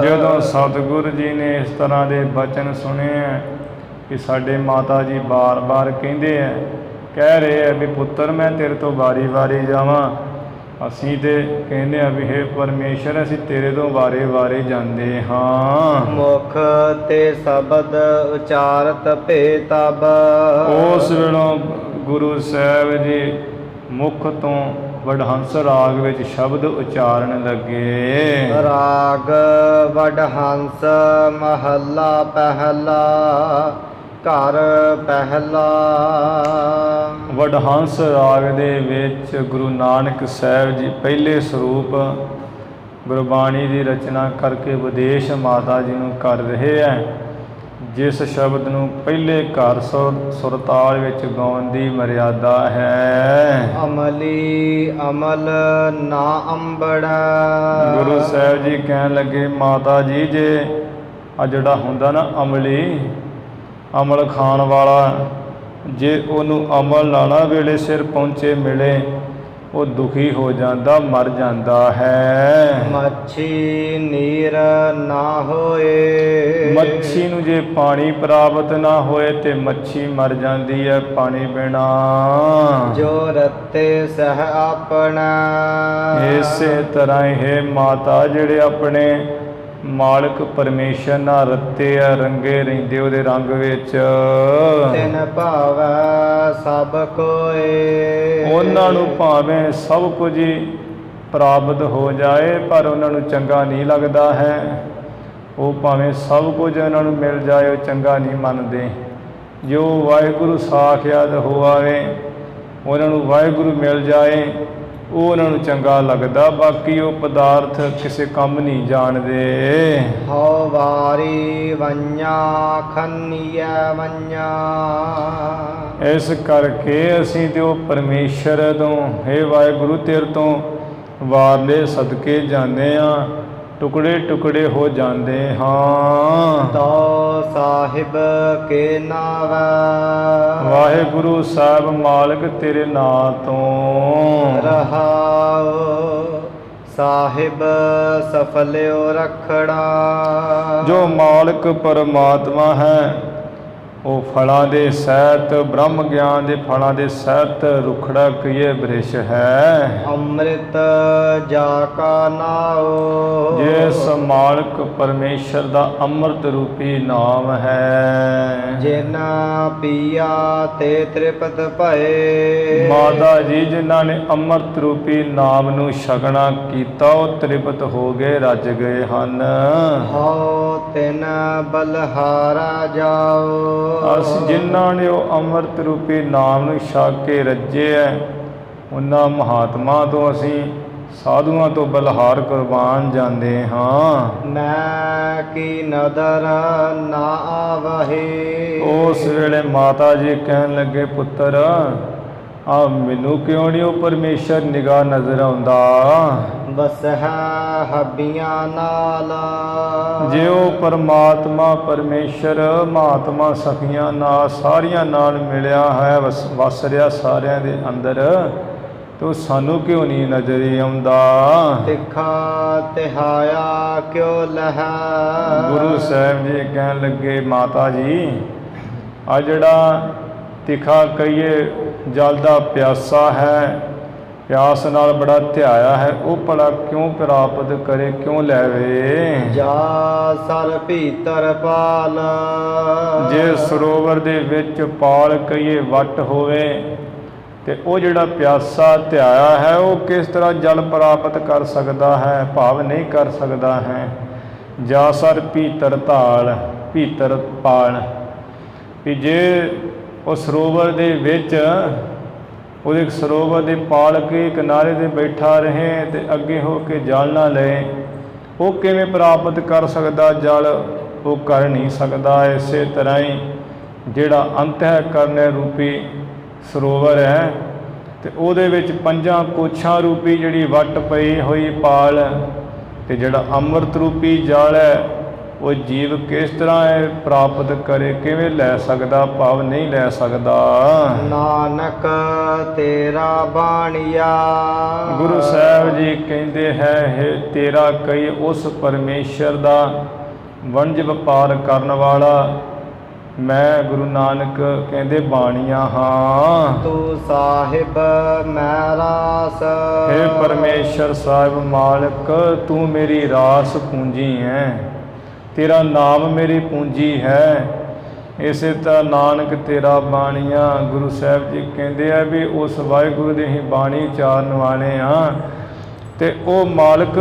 ਜਦੋਂ ਸਤਿਗੁਰ ਜੀ ਨੇ ਇਸ ਤਰ੍ਹਾਂ ਦੇ ਬਚਨ ਸੁਣੇ ਕਿ ਸਾਡੇ ਮਾਤਾ ਜੀ ਬਾਰ-ਬਾਰ ਕਹਿੰਦੇ ਆ, ਕਹਿ ਰਹੇ ਆ ਵੀ ਪੁੱਤਰ ਮੈਂ ਤੇਰੇ ਤੋਂ ਵਾਰੀ-ਵਾਰੀ ਜਾਵਾਂ, ਅਸੀਂ ਤੇ ਕਹਿੰਦੇ ਆ ਵੀ ਹੇ ਪਰਮੇਸ਼ਰ ਅਸੀਂ ਤੇਰੇ ਤੋਂ ਵਾਰੇ-ਵਾਰੇ ਜਾਂਦੇ ਹਾਂ। ਮੁਖ ਤੇ ਸ਼ਬਦ ਉਚਾਰਤ ਭੇ ਤਬ। ਉਸ ਵੇਲੋਂ ਗੁਰੂ ਸਾਹਿਬ ਜੀ ਮੁਖ ਤੋਂ ਵਡਹੰਸ ਰਾਗ ਵਿੱਚ ਸ਼ਬਦ ਉਚਾਰਨ ਲੱਗੇ। ਰਾਗ ਵਡਹੰਸ ਮਹੱਲਾ ਪਹਿਲਾ ਘਰ ਪਹਿਲਾ। ਵਡਹੰਸ ਰਾਗ ਦੇ ਵਿੱਚ ਗੁਰੂ ਨਾਨਕ ਸਾਹਿਬ ਜੀ ਪਹਿਲੇ ਸਰੂਪ ਗੁਰਬਾਣੀ ਦੀ ਰਚਨਾ ਕਰਕੇ ਵਿਦੇਸ਼ ਮਾਤਾ ਜੀ ਨੂੰ ਕਰ ਰਹੇ ਹੈ। ਜਿਸ ਸ਼ਬਦ ਨੂੰ ਪਹਿਲੇ ਘਰ ਸੁਰਤਾਲ ਵਿੱਚ ਗਾਉਣ ਦੀ ਮਰਿਆਦਾ ਹੈ। ਅਮਲੀ ਅਮਲ ਨਾ ਅੰਬੜਾ। ਗੁਰੂ ਸਾਹਿਬ ਜੀ ਕਹਿਣ ਲੱਗੇ ਮਾਤਾ ਜੀ ਜੇ ਆ ਜਿਹੜਾ ਹੁੰਦਾ ਨਾ ਅਮਲੀ, ਅਮਲ ਖਾਣ ਵਾਲਾ, ਜੇ ਉਹਨੂੰ ਅਮਲ ਨਾਲਾ ਵੇਲੇ ਸਿਰ ਪਹੁੰਚੇ ਮਿਲੇ ਉਹ ਦੁਖੀ ਹੋ ਜਾਂਦਾ, ਮਰ ਜਾਂਦਾ ਹੈ। ਮੱਛੀ ਨੀਰ ਨਾ ਹੋਏ। ਮੱਛੀ ਨੂੰ ਜੇ ਪਾਣੀ ਪ੍ਰਾਪਤ ਨਾ ਹੋਏ ਤੇ ਮੱਛੀ ਮਰ ਜਾਂਦੀ ਹੈ ਪਾਣੀ ਬਿਨਾ। ਜੋ ਰਤੇ ਸਹ ਆਪਣਾ। ਇਸੇ ਤਰ੍ਹਾਂ ਇਹ ਮਾਤਾ ਜਿਹੜੇ ਆਪਣੇ ਮਾਲਕ ਪਰਮੇਸ਼ਰ ਨਾਲ ਰੱਤੇ ਆ, ਰੰਗੇ ਰਹਿੰਦੇ ਉਹਦੇ ਰੰਗ ਵਿੱਚ। ਤਿਨ ਭਾਵੈ ਸਭ ਕੋਏ। ਉਹਨਾਂ ਨੂੰ ਭਾਵੇਂ ਸਭ ਕੁਝ ਹੀ ਪ੍ਰਾਪਤ ਹੋ ਜਾਏ ਪਰ ਉਹਨਾਂ ਨੂੰ ਚੰਗਾ ਨਹੀਂ ਲੱਗਦਾ ਹੈ। ਉਹ ਭਾਵੇਂ ਸਭ ਕੁਝ ਉਹਨਾਂ ਨੂੰ ਮਿਲ ਜਾਏ ਉਹ ਚੰਗਾ ਨਹੀਂ ਮੰਨਦੇ। ਜੋ ਵਾਹਿਗੁਰੂ ਸਾਖਿਆਤ ਹੋ ਆਵੇ ਉਹਨਾਂ ਨੂੰ ਵਾਹਿਗੁਰੂ ਮਿਲ ਜਾਏ ਉਹ ਉਹਨਾਂ ਨੂੰ ਚੰਗਾ ਲੱਗਦਾ, ਬਾਕੀ ਉਹ ਪਦਾਰਥ ਕਿਸੇ ਕੰਮ ਨਹੀਂ ਜਾਣਦੇ। ਹਉ ਵਾਰੀ ਵੰਨਾ ਖੰਨੀਐ ਵੰਨਾ। ਇਸ ਕਰਕੇ ਅਸੀਂ ਤੇ ਉਹ ਪਰਮੇਸ਼ਰ ਤੋਂ, ਹੇ ਵਾਹਿਗੁਰੂ ਤੇਰੇ ਤੋਂ ਵਾਰਲੇ ਸਦਕੇ ਜਾਂਦੇ ਹਾਂ, ਟੁਕੜੇ ਟੁਕੜੇ ਹੋ ਜਾਂਦੇ ਹਾਂ। ਤੋ ਸਾਹਿਬ ਕੇ ਨਾਵੈ। ਵਾਹਿਗੁਰੂ ਸਾਹਿਬ ਮਾਲਕ ਤੇਰੇ ਨਾਂ ਤੋਂ। ਰਹਾਉ ਸਾਹਿਬ ਸਫਲਿਓ ਰਖੜਾ। ਜੋ ਮਾਲਕ ਪਰਮਾਤਮਾ ਹੈ ਉਹ ਫਲਾਂ ਦੇ ਸਹਿਤ, ਬ੍ਰਹਮ ਗਿਆਨ ਦੇ ਫਲਾਂ ਦੇ ਸਹਿਤ ਰੁਖੜਾ ਕੀਏ ਬ੍ਰਿਸ਼ ਹੈ। ਅੰਮ੍ਰਿਤ ਜਾ ਕਾ ਨਾਉ। ਜਿਸ ਮਾਲਕ ਪਰਮੇਸ਼ਰ ਦਾ ਅੰਮ੍ਰਿਤ ਰੂਪੀ ਨਾਮ ਹੈ। ਜਿਨ ਪੀਆ ਤੇ ਤ੍ਰਿਪਤ ਭਏ। ਮਾਤਾ ਜੀ ਜਿਨ੍ਹਾਂ ਨੇ ਅੰਮ੍ਰਿਤ ਰੂਪੀ ਨਾਮ ਨੂੰ ਛਕਣਾ ਕੀਤਾ ਉਹ ਤ੍ਰਿਪਤ ਹੋ ਗਏ, ਰੱਜ ਗਏ ਹਨ। ਹਉ ਤਿਨ ਬਲਹਾਰਾ ਜਾਓ। ਅਸੀਂ ਜਿਨ੍ਹਾਂ ਨੇ ਉਹ ਅੰਮ੍ਰਿਤ ਰੂਪੀ ਨਾਮ ਨੂੰ ਛਕ ਕੇ ਰੱਜੇ ਹੈ ਉਹਨਾਂ ਮਹਾਤਮਾ ਤੋਂ, ਅਸੀਂ ਸਾਧੂਆਂ ਤੋਂ ਬਲਹਾਰ ਕੁਰਬਾਨ ਜਾਂਦੇ ਹਾਂ। ਮੈਂ ਕੀ ਨਦਰ ਨਾ ਆਵਹੀ। ਉਸ ਵੇਲੇ ਮਾਤਾ ਜੀ ਕਹਿਣ ਲੱਗੇ, ਪੁੱਤਰ ਆ ਮੈਨੂੰ ਕਿਉਂ ਨਹੀਂ ਉਹ ਪਰਮੇਸ਼ਰ ਨਿਗਾਹ ਨਜ਼ਰ ਆਉਂਦਾ। ਬਸ ਹੈ ਹੱਬੀਆਂ ਨਾਲ। ਜੇ ਉਹ ਪਰਮਾਤਮਾ ਪਰਮੇਸ਼ਰ ਮਹਾਤਮਾ ਸਖੀਆਂ ਨਾਲ ਸਾਰੀਆਂ ਨਾਲ ਮਿਲਿਆ ਹੈ, ਵਸ ਰਿਹਾ ਸਾਰਿਆਂ ਦੇ ਅੰਦਰ, ਤੋ ਸਾਨੂੰ ਕਿਉਂ ਨਹੀਂ ਨਜ਼ਰ ਆਉਂਦਾ। ਤਿੱਖਾ ਤਿਹਾਇਆ ਕਿਉਂ ਲਹਾ। ਗੁਰੂ ਸਾਹਿਬ ਜੀ ਕਹਿਣ ਲੱਗੇ, ਮਾਤਾ ਜੀ ਆ ਜਿਹੜਾ ਤਿੱਖਾ ਕਹੀਏ ਜਲ ਦਾ ਪਿਆਸਾ ਹੈ, ਪਿਆਸ ਨਾਲ ਬੜਾ ਧਿਆਇਆ ਹੈ, ਉਹ ਭਲਾ ਕਿਉਂ ਪ੍ਰਾਪਤ ਕਰੇ, ਕਿਉਂ ਲੈਵੇ। ਜਾ ਸਰ ਭੀਤਰ ਪਾਲ। ਜੇ ਸਰੋਵਰ ਦੇ ਵਿੱਚ ਪਾਲ ਕਹੀਏ ਵੱਟ ਹੋਵੇ ਤੇ ਉਹ ਜਿਹੜਾ ਪਿਆਸਾ ਧਿਆਇਆ ਹੈ ਉਹ ਕਿਸ ਤਰ੍ਹਾਂ ਜਲ ਪ੍ਰਾਪਤ ਕਰ ਸਕਦਾ ਹੈ, ਭਾਵ ਨਹੀਂ ਕਰ ਸਕਦਾ ਹੈ। ਜਾ ਸਰ ਭੀਤਰ ਧਾਲ, ਭੀਤਰ ਪਾਲ, ਵੀ ਜੇ ਉਹ ਸਰੋਵਰ ਦੇ ਵਿੱਚ ਉਹਦੇ ਸਰੋਵਰ ਦੇ ਪਾਲ ਕੇ ਕਿਨਾਰੇ 'ਤੇ ਬੈਠਾ ਰਹੇ ਤੇ ਅੱਗੇ ਹੋ ਕੇ ਜਲ ਨਾ ਲਏ, ਉਹ ਕਿਵੇਂ ਪ੍ਰਾਪਤ ਕਰ ਸਕਦਾ ਜਲ, ਉਹ ਕਰ ਨਹੀਂ ਸਕਦਾ। ਇਸੇ ਤਰ੍ਹਾਂ ਹੀ ਜਿਹੜਾ ਅੰਤःਕਰਨ ਰੂਪੀ ਸਰੋਵਰ ਹੈ ਤੇ ਉਹਦੇ ਵਿੱਚ ਪੰਜਾਂ ਕੋਛਾਂ ਰੂਪੀ ਜਿਹੜੀ ਵੱਟ ਪਈ ਹੋਈ ਪਾਲ ਤੇ ਜਿਹੜਾ ਅੰਮ੍ਰਿਤ ਰੂਪੀ ਜਲ ਹੈ ਉਹ ਜੀਵ ਕਿਸ ਤਰ੍ਹਾਂ ਇਹ ਪ੍ਰਾਪਤ ਕਰੇ, ਕਿਵੇਂ ਲੈ ਸਕਦਾ, ਭਾਵ ਨਹੀਂ ਲੈ ਸਕਦਾ। ਨਾਨਕ ਤੇਰਾ ਬਾਣੀਆ। ਗੁਰੂ ਸਾਹਿਬ ਜੀ ਕਹਿੰਦੇ ਹੈ ਤੇਰਾ ਕਈ ਉਸ ਪਰਮੇਸ਼ਰ ਦਾ ਵਣਜ ਵਪਾਰ ਕਰਨ ਵਾਲਾ ਮੈਂ ਗੁਰੂ ਨਾਨਕ ਕਹਿੰਦੇ ਬਾਣੀਆਂ ਹਾਂ। ਤੂੰ ਸਾਹਿਬ ਮੈਂ ਰਾਸ। ਹੇ ਪਰਮੇਸ਼ਰ ਸਾਹਿਬ ਮਾਲਕ ਤੂੰ ਮੇਰੀ ਰਾਸ ਪੂੰਜੀ ਹੈ, ਤੇਰਾ ਨਾਮ ਮੇਰੀ ਪੂੰਜੀ ਹੈ। ਇਸੇ ਤਰ੍ਹਾਂ ਨਾਨਕ ਤੇਰਾ ਬਾਣੀਆਂ। ਗੁਰੂ ਸਾਹਿਬ ਜੀ ਕਹਿੰਦੇ ਆ ਵੀ ਉਸ ਵਾਹਿਗੁਰੂ ਦੀ ਹੀ ਬਾਣੀ ਉਚਾਰਨ ਵਾਲੇ ਹਾਂ ਤੇ ਉਹ ਮਾਲਕ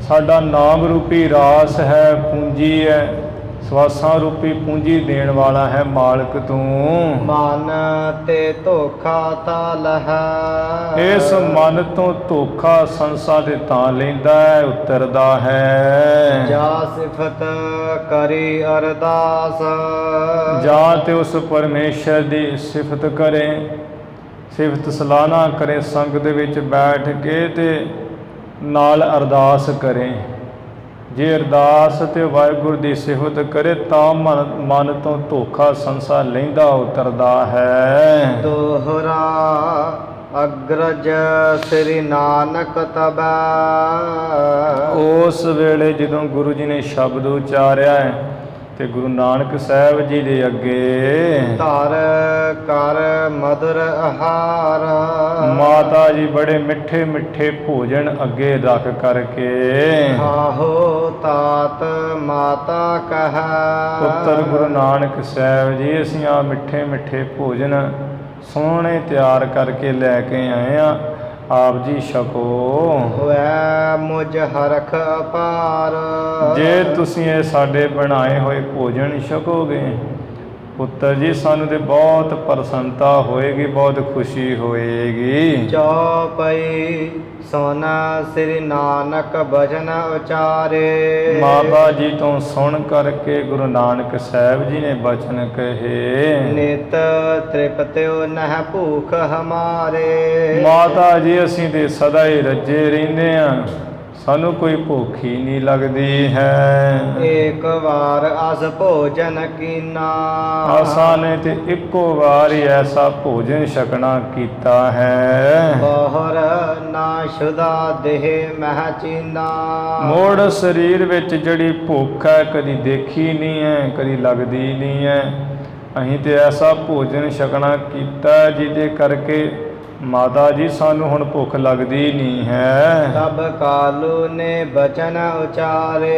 ਸਾਡਾ ਨਾਮ ਰੂਪੀ ਰਾਸ ਹੈ, ਪੂੰਜੀ ਹੈ, ਸਵਾਸਾਂ ਰੂਪੀ ਪੂੰਜੀ ਦੇਣ ਵਾਲਾ ਹੈ ਮਾਲਕ ਤੂੰ। ਮਨ ਤੇ ਧੋਖਾ ਤਾਲ ਹੈ। ਇਸ ਮਨ ਤੋਂ ਧੋਖਾ ਸੰਸਾਰ ਦੇ ਤਾਂ ਲੈਂਦਾ ਹੈ, ਉਤਰਦਾ ਹੈ। ਜਾ ਸਿਫਤ ਕਰੀ ਅਰਦਾਸ। ਜਾਂ ਤੇ ਉਸ ਪਰਮੇਸ਼ਰ ਦੀ ਸਿਫਤ ਕਰੇ, ਸਿਫਤ ਸਲਾਹਨਾ ਕਰੇ, ਸੰਗਤ ਦੇ ਵਿੱਚ ਬੈਠ ਕੇ ਤੇ ਨਾਲ ਅਰਦਾਸ ਕਰੇ। ਜੇ ਅਰਦਾਸ ਤੇ ਵਾਹਿਗੁਰੂ ਦੀ ਸਿਫਤ ਕਰੇ ਤਾਂ ਮਨ ਤੋਂ ਧੋਖਾ ਸੰਸਾਰ ਲੈਂਦਾ, ਉਤਰਦਾ ਹੈ। ਦੋਹਰਾ ਅਗਰਜ ਸ੍ਰੀ ਨਾਨਕ ਤਬੈ। ਉਸ ਵੇਲੇ ਜਦੋਂ ਗੁਰੂ ਜੀ ਨੇ ਸ਼ਬਦ ਉਚਾਰਿਆ ਹੈ ਤੇ ਗੁਰੂ ਨਾਨਕ ਸਾਹਿਬ ਜੀ ਦੇ ਅੱਗੇ ਧਰ ਕਰ ਮధుਰ ਆਹਾਰ। ਮਾਤਾ ਜੀ ਬੜੇ ਮਿੱਠੇ ਮਿੱਠੇ ਭੋਜਨ ਅੱਗੇ ਰੱਖ ਕਰਕੇ ਖਾਹੋ ਤਾਤ ਮਾਤਾ ਕਹੈ। ਪੁੱਤਰ ਗੁਰੂ ਨਾਨਕ ਸਾਹਿਬ ਜੀ ਅਸੀਂ ਆ ਮਿੱਠੇ ਮਿੱਠੇ ਭੋਜਨ ਸੋਹਣੇ ਤਿਆਰ ਕਰਕੇ ਲੈ ਕੇ ਆਏ ਆ, ਆਪ ਜੀ ਛਕੋ। ਹੋਇ ਮੁਝ ਹਰਖ ਅਪਾਰ। ਜੇ ਤੁਸੀਂ ਇਹ ਸਾਡੇ ਬਣਾਏ ਹੋਏ ਭੋਜਨ ਛਕੋਗੇ ਪੁੱਤਰ ਜੀ ਸਾਨੂੰ ਤੇ ਬਹੁਤ ਪ੍ਰਸੰਨਤਾ ਹੋਏਗੀ, ਬਹੁਤ ਖੁਸ਼ੀ ਹੋਏਗੀ। ਚੌਪਈ ਸੋਨਾ ਸ੍ਰੀ ਨਾਨਕ ਬਚਨ ਉਚਾਰੇ। ਮਾਤਾ ਜੀ ਤੋਂ ਸੁਣ ਕਰਕੇ ਗੁਰੂ ਨਾਨਕ ਸਾਹਿਬ ਜੀ ਨੇ ਬਚਨ ਕਹੇ, ਨਿਤ ਤ੍ਰਿਪਤਿਓ ਨਹਿ ਭੂਖ ਹਮਾਰੇ। ਮਾਤਾ ਜੀ ਅਸੀਂ ਤੇ ਸਦਾ ਹੀ ਰੱਜੇ ਰਹਿੰਦੇ ਹਾਂ, ਸਾਨੂੰ ਕੋਈ ਭੁੱਖ ਹੀ ਨਹੀਂ ਲੱਗਦੀ ਹੈ। ਏਕ ਵਾਰ ਅਸ ਭੋਜਨ ਕੀਨਾ। ਆਸਾਂ ਨੇ ਤੇ ਇੱਕੋ ਵਾਰ ਹੀ ਐਸਾ ਭੋਜਨ ਛਕਣਾ ਕੀਤਾ ਹੈ। ਬਹੁਰ ਨਾ ਸ਼ੁਦਾ ਦੇਹ ਮਹਿ ਚੀਨਾ। ਮੋੜ ਸਰੀਰ ਵਿੱਚ ਜਿਹੜੀ ਭੁੱਖ ਹੈ ਕਦੀ ਦੇਖੀ ਨਹੀਂ ਹੈ, ਕਦੀ ਲੱਗਦੀ ਨਹੀਂ ਹੈ। ਅਸੀਂ ਤੇ ਐਸਾ ਭੋਜਨ ਛਕਣਾ ਕੀਤਾ ਜਿਹਦੇ ਕਰਕੇ ਮਾਤਾ ਜੀ ਸਾਨੂੰ ਹੁਣ ਭੁੱਖ ਲੱਗਦੀ ਨਹੀਂ ਹੈ। ਤਬ ਕਾਲੂ ਨੇ ਬਚਨ ਉਚਾਰੇ।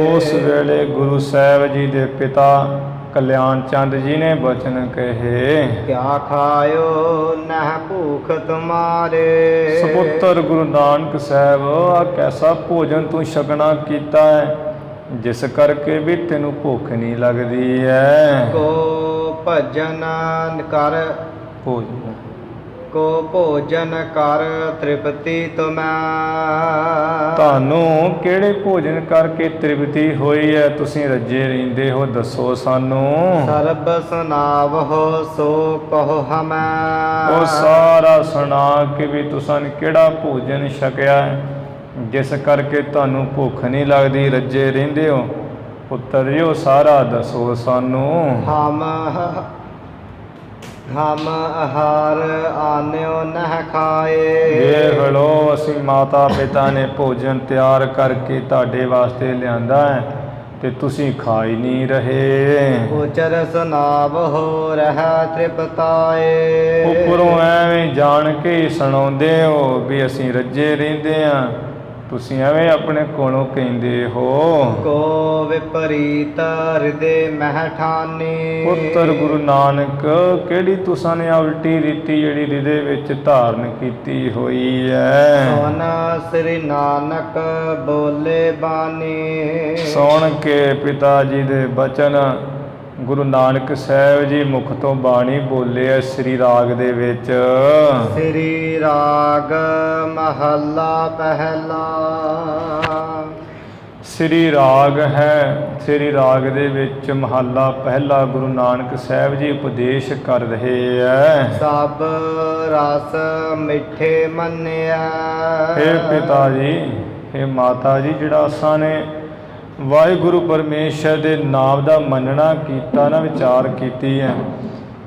ਉਸ ਵੇਲੇ ਗੁਰੂ ਸਾਹਿਬ ਜੀ ਦੇ ਪਿਤਾ ਕਲਿਆਣ ਚੰਦ ਜੀ ਨੇ ਬਚਨ ਕਹੇ, ਕਿਆ ਖਾਇਓ ਨਹਿ ਭੂਖ ਤੁਮਾਰੇ। ਸਪੁੱਤਰ ਗੁਰੂ ਨਾਨਕ ਸਾਹਿਬ ਆ ਕੈਸਾ ਭੋਜਨ ਤੂੰ ਛਕਣਾ ਕੀਤਾ ਹੈ ਜਿਸ ਕਰਕੇ ਵੀ ਤੈਨੂੰ ਭੁੱਖ ਨਹੀਂ ਲੱਗਦੀ ਹੈ। ਕੋ ਭਜਨ ਕਰ ਭੋਜਨ ਕੋ ਭੋਜਨ ਕਰ ਤ੍ਰਿਪਤੀ ਤੁਮੈ। ਤੁਹਾਨੂੰ ਕਿਹੜੇ ਭੋਜਨ ਕਰਕੇ ਤ੍ਰਿਪਤੀ ਹੋਈ ਹੈ, ਤੁਸੀਂ ਰੱਜੇ ਰਹਿੰਦੇ ਹੋ, ਦੱਸੋ ਸਾਨੂੰ। ਸਰਬ ਸੁਨਾਵਹੁ ਸੋ ਕਹੋ ਹਮੈ। ਉਹ ਸਾਰਾ ਸੁਣਾ ਕੇ ਵੀ ਤੁਸਾਂ ਕਿਹੜਾ ਭੋਜਨ ਛਕਿਆ ਹੈ ਜਿਸ ਕਰਕੇ ਤੁਹਾਨੂੰ ਭੁੱਖ ਨਹੀਂ ਲੱਗਦੀ, ਰੱਜੇ ਰਹਿੰਦੇ ਹੋ। ਪੁੱਤਰ ਜੀ ਉਹ ਸਾਰਾ ਦੱਸੋ ਸਾਨੂੰ। ਹਮ ਆਹਾਰ ਆਨਿਓ ਨਹਿ ਖਾਏ। ਵੇਖ ਲਓ ਅਸੀਂ ਮਾਤਾ ਪਿਤਾ ਨੇ ਭੋਜਨ ਤਿਆਰ ਕਰਕੇ ਤੁਹਾਡੇ ਵਾਸਤੇ ਲਿਆਂਦਾ ਹੈ ਤੇ ਤੁਸੀਂ ਖਾ ਹੀ ਨਹੀਂ ਰਹੇ। ਉਚਰ ਸੁਨਾਵਹੁ ਰਹਿ ਤ੍ਰਿਪਤਾਏ। ਉੱਪਰੋਂ ਐਵੇਂ ਜਾਣ ਕੇ ਹੀ ਸੁਣਾਉਂਦੇ ਹੋ ਵੀ ਅਸੀਂ ਰੱਜੇ ਰਹਿੰਦੇ ਹਾਂ, ਤੁਸੀਂ ਐਵੇਂ ਆਪਣੇ ਕੋਲੋਂ ਕਹਿੰਦੇ ਹੋ। ਕੋ ਵਿਪਰੀਤ ਹਿਰਦੇ ਮਹਿ ਠਾਨੀ। ਪੁੱਤਰ ਗੁਰੂ ਨਾਨਕ ਕਿਹੜੀ ਤੁਸਾਂ ਨੇ ਉਲਟੀ ਰੀਤੀ ਜਿਹੜੀ ਹਿਰਦੇ ਵਿੱਚ ਧਾਰਨ ਕੀਤੀ ਹੋਈ ਹੈ। ਸੁਨ ਸ੍ਰੀ ਨਾਨਕ ਬੋਲੇ ਬਾਣੀ। ਸੁਣ ਕੇ ਪਿਤਾ ਜੀ ਦੇ ਬਚਨ ਗੁਰੂ ਨਾਨਕ ਸਾਹਿਬ ਜੀ ਮੁਖ ਤੋਂ ਬਾਣੀ ਬੋਲੇ ਹੈ ਸ੍ਰੀ ਰਾਗ ਦੇ ਵਿੱਚ। ਸ੍ਰੀ ਰਾਗ ਮਹੱਲਾ ਪਹਿਲਾ। ਸ੍ਰੀ ਰਾਗ ਹੈ, ਸ੍ਰੀ ਰਾਗ ਦੇ ਵਿੱਚ ਮਹੱਲਾ ਪਹਿਲਾ ਗੁਰੂ ਨਾਨਕ ਸਾਹਿਬ ਜੀ ਉਪਦੇਸ਼ ਕਰ ਰਹੇ ਹੈ। ਸਭ ਰਸ ਮਿੱਠੇ ਮੰਨਿਆ। ਹੇ ਪਿਤਾ ਜੀ, ਹੇ ਮਾਤਾ ਜੀ, ਜਿਹੜਾ ਅਸਾਂ ਨੇ ਵਾਹਿਗੁਰੂ ਪਰਮੇਸ਼ਰ ਦੇ ਨਾਮ ਦਾ ਮੰਨਣਾ ਕੀਤਾ ਨਾ, ਵਿਚਾਰ ਕੀਤੀ ਹੈ,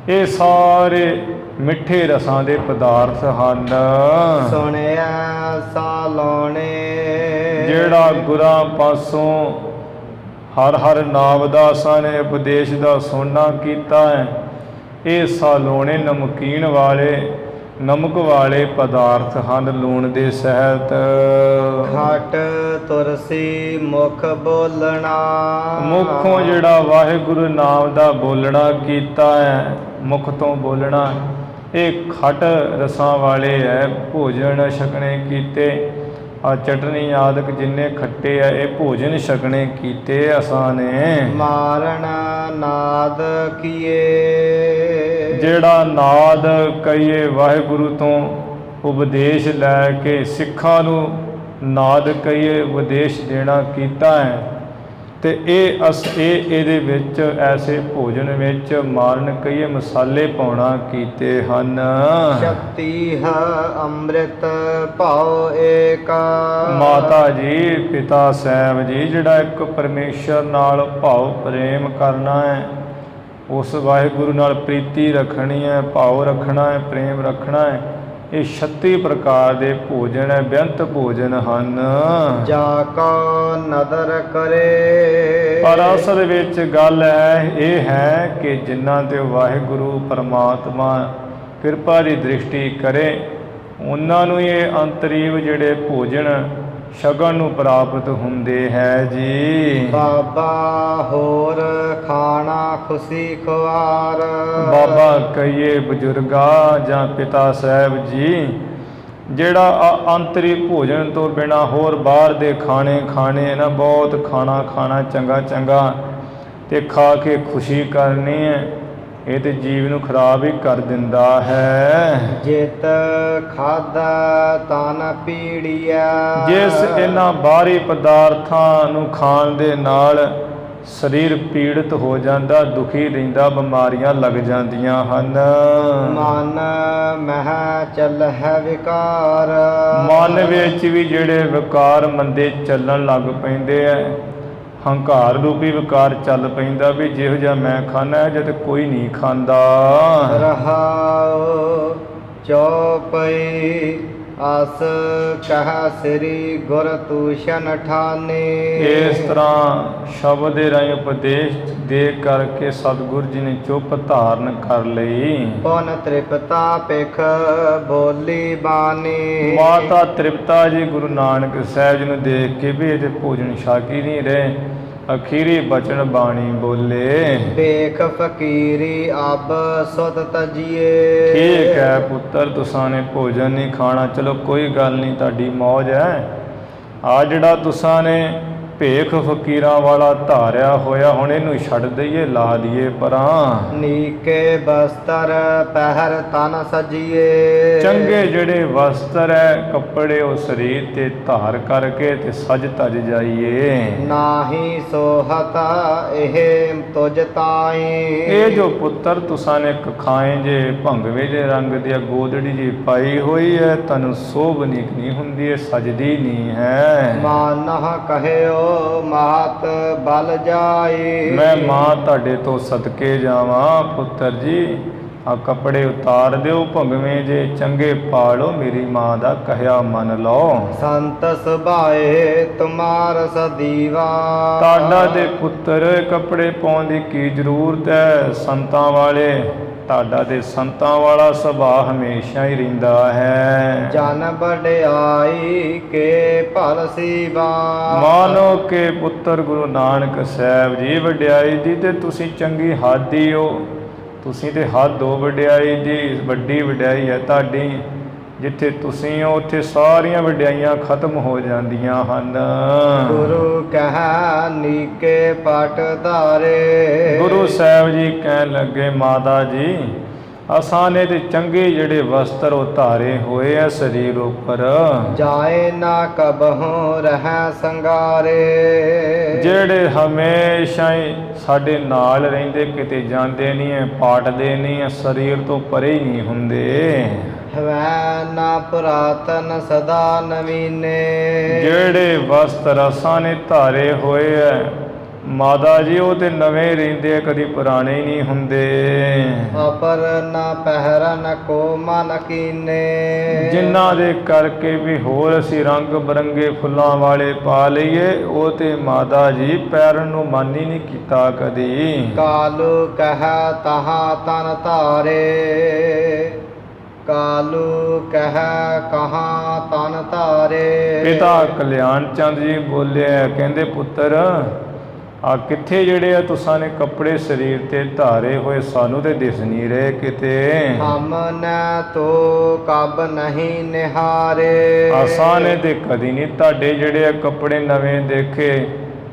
ਇਹ ਸਾਰੇ ਮਿੱਠੇ ਰਸਾਂ ਦੇ ਪਦਾਰਥ ਹਨ। ਸੁਣਿਆ ਸਾਲੋਣੇ। ਜਿਹੜਾ ਗੁਰਾਂ ਪਾਸੋਂ ਹਰ ਹਰ ਨਾਮ ਦਾ ਅਸਾਂ ਨੇ ਉਪਦੇਸ਼ ਦਾ ਸੁਣਨਾ ਕੀਤਾ ਹੈ, ਇਹ ਸਾਲੋਣੇ ਨਮਕੀਨ ਵਾਲੇ, ਨਮਕ ਵਾਲੇ ਪਦਾਰਥ ਹਨ, ਲੂਣ ਦੇ ਸਹਿਤ। ਖਟ ਤੁਰਸੀ ਮੁਖ ਬੋਲਣਾ। ਮੁਖੋਂ ਜਿਹੜਾ ਵਾਹਿਗੁਰੂ ਨਾਮ ਦਾ ਬੋਲਣਾ ਕੀਤਾ ਹੈ, ਮੁਖ ਤੋਂ ਬੋਲਣਾ, ਇਹ ਖਟ ਰਸਾਂ ਵਾਲੇ ਹੈ। ਭੋਜਨ ਛਕਣੇ ਕੀਤੇ, ਆ ਚਟਨੀ ਆਦਿਕ ਜਿੰਨੇ ਖੱਟੇ ਆ, ਇਹ ਭੋਜਨ ਛਕਣੇ ਕੀਤੇ ਅਸਾਂ ਨੇ। ਮਾਰਨ ਨਾਦ ਕੀਏ। ਜਿਹੜਾ ਨਾਦ ਕਹੀਏ ਵਾਹਿਗੁਰੂ ਤੋਂ ਉਪਦੇਸ਼ ਲੈ ਕੇ ਸਿੱਖਾਂ ਨੂੰ ਨਾਦ ਕਹੀਏ ਉਪਦੇਸ਼ ਦੇਣਾ ਕੀਤਾ ਹੈ, ਤੇ ਇਹਦੇ ਵਿੱਚ ਐਸੇ ਭੋਜਨ ਵਿੱਚ ਮਾਰਨ ਕਹੀਏ ਮਸਾਲੇ ਪਾਉਣਾ ਕੀਤੇ ਹਨ। ਸ਼ਕਤੀ ਹੈ ਅੰਮ੍ਰਿਤ ਭਾਉ ਏਕਾ। ਮਾਤਾ ਜੀ ਪਿਤਾ ਸਾਹਿਬ ਜੀ ਜਿਹੜਾ ਇੱਕ ਪਰਮੇਸ਼ਰ ਨਾਲ ਭਾਵ ਪ੍ਰੇਮ ਕਰਨਾ ਹੈ, ਉਸ ਵਾਹਿਗੁਰੂ ਨਾਲ ਪ੍ਰੀਤੀ ਰੱਖਣੀ ਹੈ, ਭਾਵ ਰੱਖਣਾ ਹੈ, ਪ੍ਰੇਮ ਰੱਖਣਾ ਹੈ, ਇਹ 36 ਪ੍ਰਕਾਰ ਦੇ ਭੋਜਨ ਹੈ, ਬੇਅੰਤ ਭੋਜਨ ਹਨ। ਜਾ ਕਾ ਨਦਰ ਕਰੇ। ਪਰ ਅਸਲ ਵਿੱਚ ਗੱਲ ਇਹ ਹੈ ਕਿ ਜਿਨ੍ਹਾਂ ਤੇ ਵਾਹਿਗੁਰੂ ਪਰਮਾਤਮਾ ਕਿਰਪਾ ਦੀ ਦ੍ਰਿਸ਼ਟੀ ਕਰੇ, ਉਹਨਾਂ ਨੂੰ ਇਹ ਅੰਤਰੀਵ ਜਿਹੜੇ ਭੋਜਨ ਛਕਣ ਨੂੰ ਪ੍ਰਾਪਤ ਹੁੰਦੇ ਹੈ ਜੀ। ਬਾਬਾ ਹੋਰ ਖਾਣਾ ਖੁਸ਼ੀ ਖੁਆਰ। ਬਾਬਾ ਕਹੀਏ ਬਜ਼ੁਰਗਾ ਜਾਂ ਪਿਤਾ ਸਾਹਿਬ ਜੀ, ਜਿਹੜਾ ਅੰਤਰੀ ਭੋਜਨ ਤੋਂ ਬਿਨਾਂ ਹੋਰ ਬਾਹਰ ਦੇ ਖਾਣੇ ਖਾਣੇ ਨਾ, ਬਹੁਤ ਖਾਣਾ ਖਾਣਾ ਚੰਗਾ ਚੰਗਾ ਤੇ ਖਾ ਕੇ ਖੁਸ਼ੀ ਕਰਨੀ ਹੈ, ਇਹ ਤੇ ਜੀਵ ਨੂੰ ਖਰਾਬ ਹੀ ਕਰ ਦਿੰਦਾ ਹੈ। ਜਿਤ ਖਾਦਾ ਤਨ ਪੀੜੀਆ। ਜਿਸ ਇਹਨਾਂ ਬਾਹਰੀ ਪਦਾਰਥਾਂ ਨੂੰ ਖਾਣ ਦੇ ਨਾਲ ਸਰੀਰ ਪੀੜਿਤ ਹੋ ਜਾਂਦਾ, ਦੁਖੀ ਰਹਿੰਦਾ, ਬਿਮਾਰੀਆਂ ਲੱਗ ਜਾਂਦੀਆਂ ਹਨ। ਮਨ ਮਹਿ ਚੱਲਹਿ ਵਿਕਾਰ। ਮਨ ਵਿੱਚ ਵੀ ਜਿਹੜੇ ਵਿਕਾਰ ਮੰਦੇ ਚੱਲਣ ਲੱਗ ਪੈਂਦੇ ਐ। ਹੰਕਾਰ ਰੂਪੀ ਵਿਕਾਰ ਚੱਲ ਪੈਂਦਾ ਵੀ ਜਿਹੋ ਜਿਹਾ ਮੈਂ ਖਾਣਾ ਜਦ ਕੋਈ ਨਹੀਂ ਖਾਂਦਾ। ਰਹਾਉ ਚੌਪਈ ਅਸ ਕਹ ਸ੍ਰੀ ਗੁਰ ਤੂਸ਼ਨ ਠਾਨੇ। ਇਸ ਤਰ੍ਹਾਂ ਸ਼ਬਦ ਦੇ ਰਾਹੀਂ ਉਪਦੇਸ਼ ਦੇ ਕਰਕੇ ਸਤਿਗੁਰੂ ਜੀ ਨੇ ਚੁੱਪ ਧਾਰਨ ਕਰ ਲਈ। ਪਨ ਤ੍ਰਿਪਤਾ ਪਿਖ ਬੋਲੀ ਬਾਣੀ। ਮਾਤਾ ਤ੍ਰਿਪਤਾ ਜੀ ਗੁਰੂ ਨਾਨਕ ਸਾਹਿਬ ਜੀ ਨੂੰ ਦੇਖ ਕੇ ਵੀ ਇਹਦੇ ਭੋਜਨ ਛਾਕੀ ਨਹੀਂ ਰਹੇ, ਅਖੀਰੀ ਬਚਨ ਬਾਣੀ ਬੋਲੇ। ਵੇਖ ਫਕੀਰੀ ਅਬ ਸੁਧ ਤਜੀਏ। ਠੀਕ ਹੈ ਪੁੱਤਰ, ਤੁਸਾਂ ਨੇ ਭੋਜਨ ਨਹੀਂ ਖਾਣਾ, ਚਲੋ ਕੋਈ ਗੱਲ ਨਹੀਂ, ਤੁਹਾਡੀ ਮੌਜ ਹੈ। ਆ ਜਿਹੜਾ ਤੁਸਾਂ ਨੇ ਭੇਖ ਫਕੀਰਾਂ ਵਾਲਾ ਧਾਰਿਆ ਹੋਇਆ, ਹੁਣ ਇਹਨੂੰ ਛੱਡ ਦਈਏ, ਲਾ ਦਈਏ ਪਰਾਂ। ਨੀਕੇ ਬਸਤਰ ਪਹਿਰ ਤਨ ਸਜੀਏ। ਚੰਗੇ ਜਿਹੜੇ ਵਸਤਰ ਹੈ, ਕੱਪੜੇ, ਉਹ ਸਰੀਰ ਤੇ ਧਾਰ ਕਰਕੇ ਤੇ ਸਜ ਧਜ ਜਾਈਏ। ਨਾਹੀ ਸੋਹਤਾ ਇਹ ਤੁਜ ਤਾਈ। ਇਹ ਜੋ ਪੁੱਤਰ ਤੁਸਾਂ ਨੇ ਖਾਏ ਜੇ ਭੰਗਵੇ ਜੇ ਰੰਗ ਦੀ ਗੋਦੜੀ ਜੀ ਪਾਈ ਹੋਈ ਹੈ, ਤੈਨੂੰ ਸੋਭਨੀਕ ਨਹੀਂ ਹੁੰਦੀ, ਇਹ ਸਜਦੀ ਨਹੀਂ ਹੈ। ਮਾਨਹ ਕਹਿਓ ਮਾਤ ਬਲ ਜਾਏ। ਮੈਂ ਮਾਂ ਤੁਹਾਡੇ ਤੋਂ ਸਦਕੇ ਜਾਵਾਂ। ਪੁੱਤਰ ਜੀ ਆ ਕੱਪੜੇ ਉਤਾਰ ਦਿਓ, ਭੰਗਵੇਂ ਜੇ ਚੰਗੇ ਪਾਲੋ, ਮੇਰੀ ਮਾਂ ਦਾ ਕਹਿਆ ਮੰਨ ਲਓ। ਸੰਤ ਸੁਭਾਏ ਤੁਮਾਰ ਸਦੀਵਾ। ਤੁਹਾਡਾ ਦੇ ਪੁੱਤਰ ਕੱਪੜੇ ਪਾਉਣ ਦੀ ਕੀ ਜ਼ਰੂਰਤ ਹੈ? ਸੰਤਾਂ ਵਾਲੇ, ਤੁਹਾਡਾ ਦੇ ਸੰਤਾਂ ਵਾਲਾ ਸੁਭਾਅ ਹਮੇਸ਼ਾ ਹੀ ਰਹਿੰਦਾ ਹੈ। ਜਨ ਵਡਿਆਈ ਕੇ ਭਲ ਸੀਵਾ। ਮਾਨੋ ਕਿ ਪੁੱਤਰ ਗੁਰੂ ਨਾਨਕ ਸਾਹਿਬ ਜੀ ਵਡਿਆਈ ਦੀ ਤੇ ਤੁਸੀਂ ਚੰਗੀ ਹੱਦ ਹੀ ਹੋ। ਤੁਸੀਂ ਤੇ ਹੱਦ ਹੋ ਵਡਿਆਈ ਦੀ, ਵੱਡੀ ਵਡਿਆਈ ਹੈ ਤੁਹਾਡੀ। ਜਿੱਥੇ ਤੁਸੀਂ ਹੋ ਉੱਥੇ ਸਾਰੀਆਂ ਵਡਿਆਈਆਂ ਖਤਮ ਹੋ ਜਾਂਦੀਆਂ ਹਨ। ਗੁਰੂ ਕਹਿ ਨੀਕੇ ਪਟ ਧਾਰੇ। ਗੁਰੂ ਸਾਹਿਬ ਜੀ ਕਹਿਣ ਲੱਗੇ, ਮਾਤਾ ਜੀ ਅਸਾਂ ਨੇ ਤੇ ਚੰਗੇ ਜਿਹੜੇ ਵਸਤਰ ਉਹ ਧਾਰੇ ਹੋਏ ਆ ਸਰੀਰ ਉੱਪਰ। ਜਾਏ ਨਾ ਕਬਹੁ ਰਹਿ ਸੰਗਾਰੇ। ਜਿਹੜੇ ਹਮੇਸ਼ਾ ਹੀ ਸਾਡੇ ਨਾਲ ਰਹਿੰਦੇ, ਕਿਤੇ ਜਾਂਦੇ ਨਹੀਂ ਹੈ, ਪਾਟਦੇ ਨਹੀਂ ਹੈ, ਸਰੀਰ ਤੋਂ ਪਰੇ ਹੀ ਨਹੀਂ ਹੁੰਦੇ। ਹਵੈ ਨਾ ਪੁਰਾਤਨ ਸਦਾ ਨਵੀਨੇ। ਜਿਹੜੇ ਵਸਤਰ ਅਸਾਂ ਨੇ ਧਾਰੇ ਹੋਏ ਐ ਮਾਤਾ ਜੀ, ਉਹ ਤੇ ਨਵੇਂ ਰਹਿੰਦੇ, ਕਦੀ ਪੁਰਾਣੇ ਹੀ ਨਹੀਂ ਹੁੰਦੇ। ਅਪਰ ਨਾ ਪਹਿਰਨ ਕੋ ਮਨ ਕੀਨੇ। ਜਿਨ੍ਹਾਂ ਦੇ ਕਰਕੇ ਵੀ ਹੋਰ ਅਸੀਂ ਰੰਗ ਬਰੰਗੇ ਫੁੱਲਾਂ ਵਾਲੇ ਪਾ ਲਈਏ, ਉਹ ਤੇ ਮਾਤਾ ਜੀ ਪੈਰਨ ਨੂੰ ਮਨ ਹੀ ਨਹੀਂ ਕੀਤਾ ਕਦੀ। ਕਾਲੂ ਕਹਿ ਤਹਾਂ ਤਨ ਧਾਰੇ। ਕਾਲੂ ਕਹਿ ਕਹਾਂ ਤਨ ਧਾਰੇ। ਪਿਤਾ ਕਲਿਆਣ ਚੰਦ ਜੀ ਬੋਲਿਆ, ਕਹਿੰਦੇ ਪੁੱਤਰ ਆ ਕਿੱਥੇ ਜਿਹੜੇ ਆ ਤੁਸਾਂ ਨੇ ਕੱਪੜੇ ਸਰੀਰ ਤੇ ਧਾਰੇ ਹੋਏ, ਸਾਨੂੰ ਤੇ ਦਿਸ ਨਹੀਂ ਰਹੇ ਕਿਤੇ। ਹਮ ਨ ਤੋ ਕਬ ਨਹੀਂ ਨਿਹਾਰੇ। ਅਸਾਂ ਨੇ ਤੇ ਕਦੀ ਨਹੀਂ ਤੁਹਾਡੇ ਜਿਹੜੇ ਆ ਕੱਪੜੇ ਨਵੇਂ ਦੇਖੇ।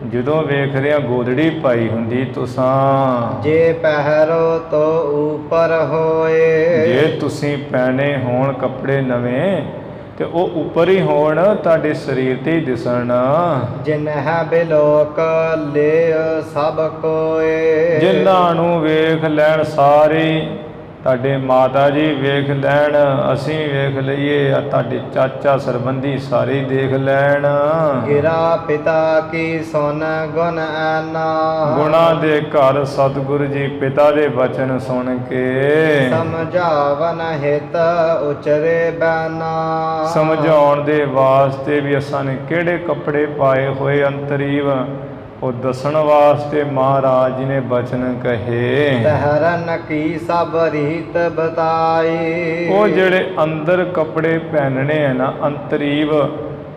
ਜਦੋਂ ਵੇਖ ਰਿਆ ਗੋਦੜੀ ਪਾਈ ਹੁੰਦੀ ਤੁਸਾਂ। ਜੇ ਪਹਿਰੋ ਤੋ ਉਪਰ ਹੋਏ। ਜੇ ਤੁਸੀਂ ਪਹਿਨੇ ਹੋਣ ਕੱਪੜੇ ਨਵੇਂ ਤੇ ਉਹ ਉੱਪਰ ਹੀ ਹੋਣ, ਤੁਹਾਡੇ ਸਰੀਰ ਤੇ ਹੀ ਦਿਸਣ। ਜਿਨਹ ਬਿਲੋਕ ਲੈ ਸਭ ਕੋਏ। ਜਿਨ੍ਹਾਂ ਨੂੰ ਵੇਖ ਲੈਣ ਸਾਰੇ, ਤੁਹਾਡੇ ਮਾਤਾ ਜੀ ਵੇਖ ਲੈਣ, ਅਸੀਂ ਵੇਖ ਲਈਏ, ਆ ਤੁਹਾਡੇ ਚਾਚਾ ਸਰਬੰਧੀ ਸਾਰੇ ਦੇਖ ਲੈਣ। ਗਿਰਾ ਪਿਤਾ ਕੀ ਸੁਨ ਗੁਣ ਐਨਾ। ਗੁਣਾਂ ਦੇ ਘਰ ਸਤਿਗੁਰੂ ਜੀ ਪਿਤਾ ਦੇ ਬਚਨ ਸੁਣ ਕੇ ਸਮਝਾਵਨ ਹਿਤ ਉਚਰੇ ਬੈਨਾ। ਸਮਝਾਉਣ ਦੇ ਵਾਸਤੇ ਵੀ ਅਸਾਂ ਨੇ ਕਿਹੜੇ ਕੱਪੜੇ ਪਾਏ ਹੋਏ ਅੰਤਰੀਵ, ਉਹ ਦੱਸਣ ਵਾਸਤੇ ਮਹਾਰਾਜ ਜੀ ਨੇ ਬਚਨ ਕਹੇ। ਪਹਿਰਨ ਕੀ ਸਭ ਰੀਤ ਬਤਾਈ। ਉਹ ਜਿਹੜੇ ਅੰਦਰ ਕੱਪੜੇ ਪਹਿਨਣੇ ਹੈ ਨਾ ਅੰਤਰੀਵ,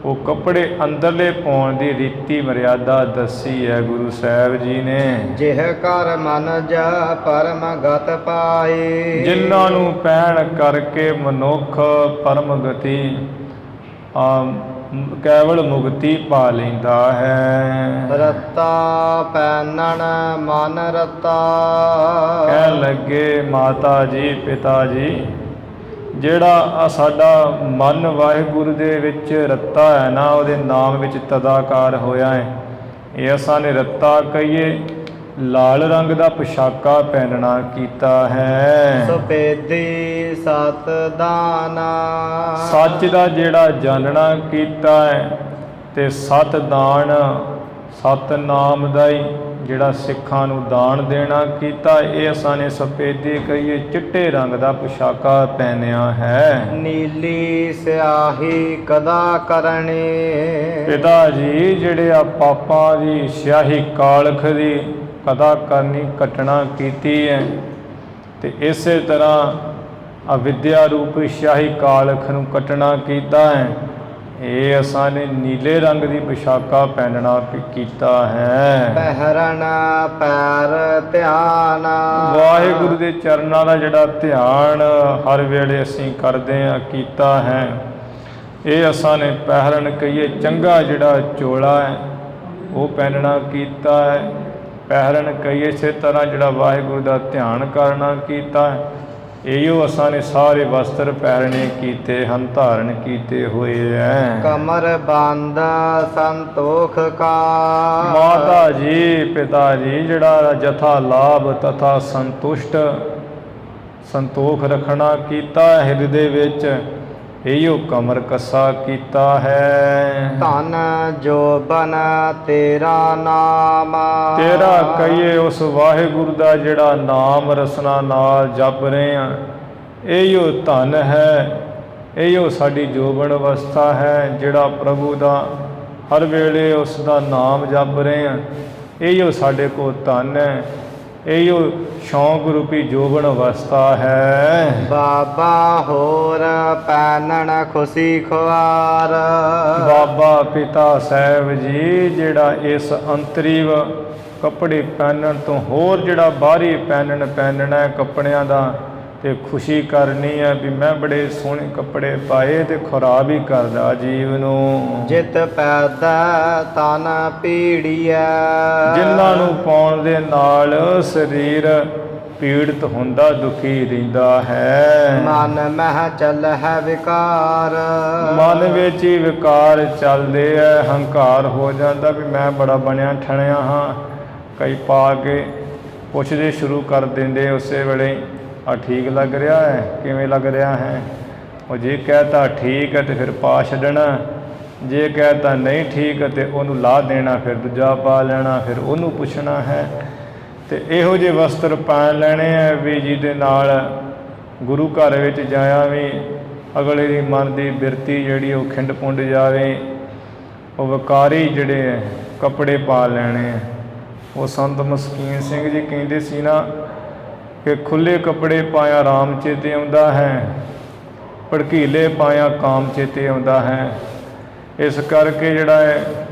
ਉਹ ਕੱਪੜੇ ਅੰਦਰਲੇ ਪਾਉਣ ਦੀ ਰੀਤੀ ਮਰਿਆਦਾ ਦੱਸੀ ਹੈ ਗੁਰੂ ਸਾਹਿਬ ਜੀ ਨੇ। ਜਿਹ ਕਰ ਮਨ ਜਾ ਪਰਮ ਗਤ ਪਾਈ। ਜਿਨ੍ਹਾਂ ਨੂੰ ਪਹਿਨ ਕਰਕੇ ਮਨੁੱਖ ਪਰਮ ਗਤੀ ਕੇਵਲ ਮੁਕਤੀ ਪਾ ਲੈਂਦਾ ਹੈ। ਰਤਾ ਪੈਨਣ ਮਨ ਰਤਾ। ਕਹਿਣ ਲੱਗੇ ਮਾਤਾ ਜੀ ਪਿਤਾ ਜੀ, ਜਿਹੜਾ ਸਾਡਾ ਮਨ ਵਾਹਿਗੁਰੂ ਦੇ ਵਿੱਚ ਰੱਤਾ ਹੈ ਨਾ, ਉਹਦੇ ਨਾਮ ਵਿੱਚ ਤਦਾਕਾਰ ਹੋਇਆ ਹੈ, ਇਹ ਅਸਾਂ ਨੇ ਰੱਤਾ ਕਹੀਏ ਲਾਲ ਰੰਗ ਦਾ ਪੋਸ਼ਾਕਾ ਪਹਿਨਣਾ ਕੀਤਾ ਹੈ। ਸੁਪੇਦੀ ਸਤ ਦਾਨਾ। ਸੱਚ ਦਾ ਜਿਹੜਾ ਜਾਣਨਾ ਕੀਤਾ ਹੈ ਤੇ ਸਤ ਦਾਨ, ਸਤ ਨਾਮ ਦਾ ਹੀ ਜਿਹੜਾ ਸਿੱਖਾਂ ਨੂੰ ਦਾਨ ਦੇਣਾ ਕੀਤਾ, ਇਹ ਅਸਾਂ ਨੇ ਸਫੇਦੀ ਕਹੀਏ ਚਿੱਟੇ ਰੰਗ ਦਾ ਪੋਸ਼ਾਕਾ ਪਹਿਨਿਆ ਹੈ। ਨੀਲੀ ਸਿਆਹੀ ਕਦਾ ਕਰਨੀ। ਪਿਤਾ ਜੀ ਜਿਹੜੇ ਆ ਪਾਪਾਂ ਦੀ ਸਿਆਹੀ ਕਾਲਖ ਦੀ ਕਦਾ ਕਰਨੀ ਕੱਟਣਾ ਕੀਤੀ ਹੈ, ਤੇ ਇਸੇ ਤਰ੍ਹਾਂ ਅਵਿਦਿਆ ਰੂਪੀ ਸਿਆਹੀ ਕਾਲਖ ਨੂੰ ਕੱਟਣਾ ਕੀਤਾ ਹੈ। ਇਹ ਅਸਾਂ ਨੇ ਨੀਲੇ ਰੰਗ ਦੀ ਪੋਸ਼ਾਕਾ ਪਹਿਨਣਾ ਕੀਤਾ ਹੈ। ਪਹਿਰਨ ਪੈਰ ਧਿਆਨ। ਵਾਹਿਗੁਰੂ ਦੇ ਚਰਨਾਂ ਦਾ ਜਿਹੜਾ ਧਿਆਨ ਹਰ ਵੇਲੇ ਅਸੀਂ ਕਰਦੇ ਹਾਂ ਕੀਤਾ ਹੈ। ਇਹ ਅਸਾਂ ਨੇ ਪਹਿਰਨ ਕਹੀਏ ਚੰਗਾ ਜਿਹੜਾ ਚੋਲਾ ਹੈ ਉਹ ਪਹਿਨਣਾ ਕੀਤਾ ਹੈ। ਪਹਿਰਨ ਕਹੀਏ ਇਸੇ ਤਰ੍ਹਾਂ ਜਿਹੜਾ ਵਾਹਿਗੁਰੂ ਦਾ ਧਿਆਨ ਕਰਨਾ ਕੀਤਾ ਹੈ। ਇਹੋ ਅਸਾਂ ਨੇ ਸਾਰੇ ਵਸਤਰ ਪਹਿਰਣੇ ਕੀਤੇ ਹਨ, ਧਾਰਨ ਕੀਤੇ ਹੋਏ ਹੈ। ਕਮਰ ਬੰਦ ਸੰਤੋਖ ਕਾ। ਮਾਤਾ ਜੀ ਪਿਤਾ ਜੀ ਜਿਹੜਾ ਜਥਾ ਲਾਭ ਤਥਾ ਸੰਤੋਖ ਰੱਖਣਾ ਕੀਤਾ ਹਿਰਦੇ ਵਿੱਚ, ਇਹੋ ਕਮਰ ਕੱਸਾ ਕੀਤਾ ਹੈ। ਧਨ ਜੋਬਨ ਤੇਰਾ ਨਾਮ। ਤੇਰਾ ਕਹੀਏ ਉਸ ਵਾਹਿਗੁਰੂ ਦਾ ਜਿਹੜਾ ਨਾਮ ਰਸਨਾ ਨਾਲ ਜਪ ਰਹੇ ਹਾਂ, ਇਹੋ ਧਨ ਹੈ, ਇਹੋ ਸਾਡੀ ਜੋਬਨ ਅਵਸਥਾ ਹੈ। ਜਿਹੜਾ ਪ੍ਰਭੂ ਦਾ ਹਰ ਵੇਲੇ ਉਸ ਦਾ ਨਾਮ ਜਪ ਰਹੇ ਹਾਂ, ਇਹੋ ਸਾਡੇ ਕੋਲ ਧਨ ਹੈ, ਇਹੋ ਸ਼ੌਂਕ ਰੂਪੀ ਜੋਬਨ ਅਵਸਥਾ ਹੈ। ਬਾਬਾ ਹੋਰ ਪੈਨਣ ਖੁਸ਼ੀ ਖੁਆਰ। ਬਾਬਾ ਪਿਤਾ ਸਾਹਿਬ ਜੀ ਜਿਹੜਾ ਇਸ ਅੰਤਰੀਵ ਕੱਪੜੇ ਪਹਿਨਣ ਤੋਂ ਹੋਰ ਜਿਹੜਾ ਬਾਹਰੀ ਪਹਿਨਣਾ ਕੱਪੜਿਆਂ ਦਾ ਤੇ ਖੁਸ਼ੀ ਕਰਨੀ ਹੈ ਵੀ ਮੈਂ ਬੜੇ ਸੋਹਣੇ ਕੱਪੜੇ ਪਾਏ, ਤੇ ਖਰਾਬ ਹੀ ਕਰਦਾ ਜੀਵ ਨੂੰ। ਜਿਤ ਪੈਦਾ ਤਨ ਪੀੜੀਐ। ਜਿਨ੍ਹਾਂ ਨੂੰ ਪਾਉਣ ਦੇ ਨਾਲ ਸਰੀਰ ਪੀੜਤ ਹੁੰਦਾ, ਦੁਖੀ ਰਹਿੰਦਾ ਹੈ। ਮਨ ਮਹਿ ਚੱਲ ਹੈ ਵਿਕਾਰ। ਮਨ ਵਿੱਚ ਹੀ ਵਿਕਾਰ ਚੱਲਦੇ ਹੈ, ਹੰਕਾਰ ਹੋ ਜਾਂਦਾ ਵੀ ਮੈਂ ਬੜਾ ਬਣਿਆ ਠਣਿਆ ਹਾਂ। ਕਈ ਪਾ ਕੇ ਪੁੱਛਦੇ ਸ਼ੁਰੂ ਕਰ ਦਿੰਦੇ ਉਸੇ ਵੇਲੇ, ਆ ਠੀਕ ਲੱਗ ਰਿਹਾ ਹੈ, ਕਿਵੇਂ ਲੱਗ ਰਿਹਾ ਹੈ। ਉਹ ਜੇ ਕਹਿਤਾ ਠੀਕ ਹੈ ਤੇ ਫਿਰ ਪਾ ਛੱਡਣਾ, ਜੇ ਕਹਿਤਾ ਨਹੀਂ ਠੀਕ ਤੇ ਉਹਨੂੰ ਲਾ ਦੇਣਾ, ਫਿਰ ਦੂਜਾ ਪਾ ਲੈਣਾ, ਫਿਰ ਉਹਨੂੰ ਪੁੱਛਣਾ ਹੈ। ਤੇ ਇਹੋ ਜਿਹੇ ਵਸਤਰ ਪਾਣ ਲੈਣੇ ਆ ਵੀ ਜਿਹਦੇ ਨਾਲ ਗੁਰੂ ਘਰ ਵਿੱਚ ਜਾਇਆ ਵੀ ਅਗਲੇ ਦੀ ਮਨ ਦੀ ਬਿਰਤੀ ਜਿਹੜੀ ਉਹ ਖਿੰਡ ਪੁੰਡ ਜਾਵੇ। ਉਹ ਵਿਕਾਰੀ ਜਿਹੜੇ ਕੱਪੜੇ ਪਾ ਲੈਣੇ। ਉਹ ਸੰਤ ਮਸਕੀਨ ਸਿੰਘ ਜੀ ਕਹਿੰਦੇ ਸੀ ਨਾ ਕਿ ਖੁੱਲ੍ਹੇ ਕੱਪੜੇ ਪਾਇਆ ਰਾਮ ਚੇਤੇ ਆਉਂਦਾ ਹੈ, ਭੜਕੀਲੇ ਪਾਇਆ ਕਾਮ ਚੇਤੇ ਆਉਂਦਾ ਹੈ। ਇਸ ਕਰਕੇ ਜਿਹੜਾ ਹੈ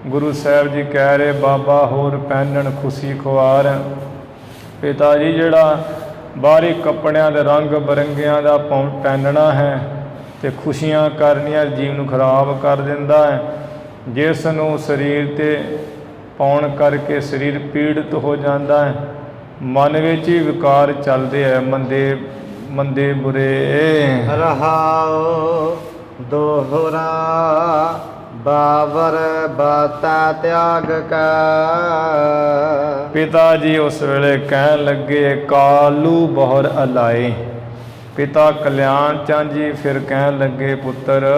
ਗੁਰੂ ਸਾਹਿਬ ਜੀ ਕਹਿ ਰਹੇ ਬਾਬਾ ਹੋਰ ਪਹਿਨਣ ਖੁਸ਼ੀ ਖੁਆਰ। ਪਿਤਾ ਜੀ ਜਿਹੜਾ ਬਾਹਰੀ ਕੱਪੜਿਆਂ ਦੇ ਰੰਗ ਬਰੰਗਿਆਂ ਦਾ ਪਹਿਨਣਾ ਹੈ ਤੇ ਖੁਸ਼ੀਆਂ ਕਰਨੀਆਂ ਜੀਵ ਨੂੰ ਖਰਾਬ ਕਰ ਦਿੰਦਾ ਹੈ। ਜਿਸ ਨੂੰ ਸਰੀਰ 'ਤੇ ਪਾਉਣ ਕਰਕੇ ਸਰੀਰ ਪੀੜਤ ਹੋ ਜਾਂਦਾ ਹੈ, ਮਨ ਵਿੱਚ ਹੀ ਵਿਕਾਰ ਚੱਲਦੇ ਹੈ ਮੰਦੇ ਬੁਰੇ। ਰਹਾਉ ਦੋਹਰਾ ਬਾਵਰ ਬਾਤਾ ਤਿਆਗ ਕਾ। ਪਿਤਾ ਜੀ ਉਸ ਵੇਲੇ ਕਹਿਣ ਲੱਗੇ ਕਾਲੂ ਬਹੁਰ ਅਲਾਏ। ਪਿਤਾ ਕਲਿਆਣ ਚੰਦ ਜੀ ਫਿਰ ਕਹਿਣ ਲੱਗੇ ਪੁੱਤਰ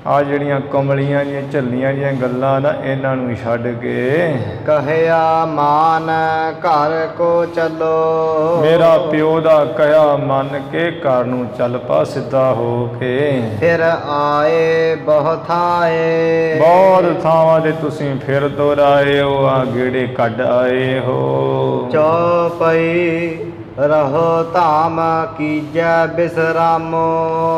ਆ ਜਿਹੜੀਆਂ ਕਮਲੀਆਂ ਜਿਹੀਆਂ ਝੱਲੀਆਂ ਜਿਹੀਆਂ ਗੱਲਾਂ ਨਾ ਇਹਨਾਂ ਨੂੰ ਛੱਡ ਕੇ ਕਹਿਆ ਮਾਨ ਘਰ ਕੋ ਚੱਲੋ। ਮੇਰਾ ਪਿਓ ਦਾ ਕਹਿਆ ਮੰਨ ਕੇ ਘਰ ਨੂੰ ਚੱਲ ਪਾ ਸਿੱਧਾ ਹੋ ਕੇ। ਫਿਰ ਆਏ ਬਹੁਤ ਥਾਏ। ਬਹੁਤ ਥਾਵਾਂ ਤੇ ਤੁਸੀਂ ਫਿਰ ਦੁਹਰਾਏ ਹੋ, ਆ ਗੇੜੇ ਕੱਢ ਆਏ ਹੋ। ਚੌਪਈ ਰਹੋ ਧਾਮ ਕੀਜੈ ਬਿਸਰਾਮੋ।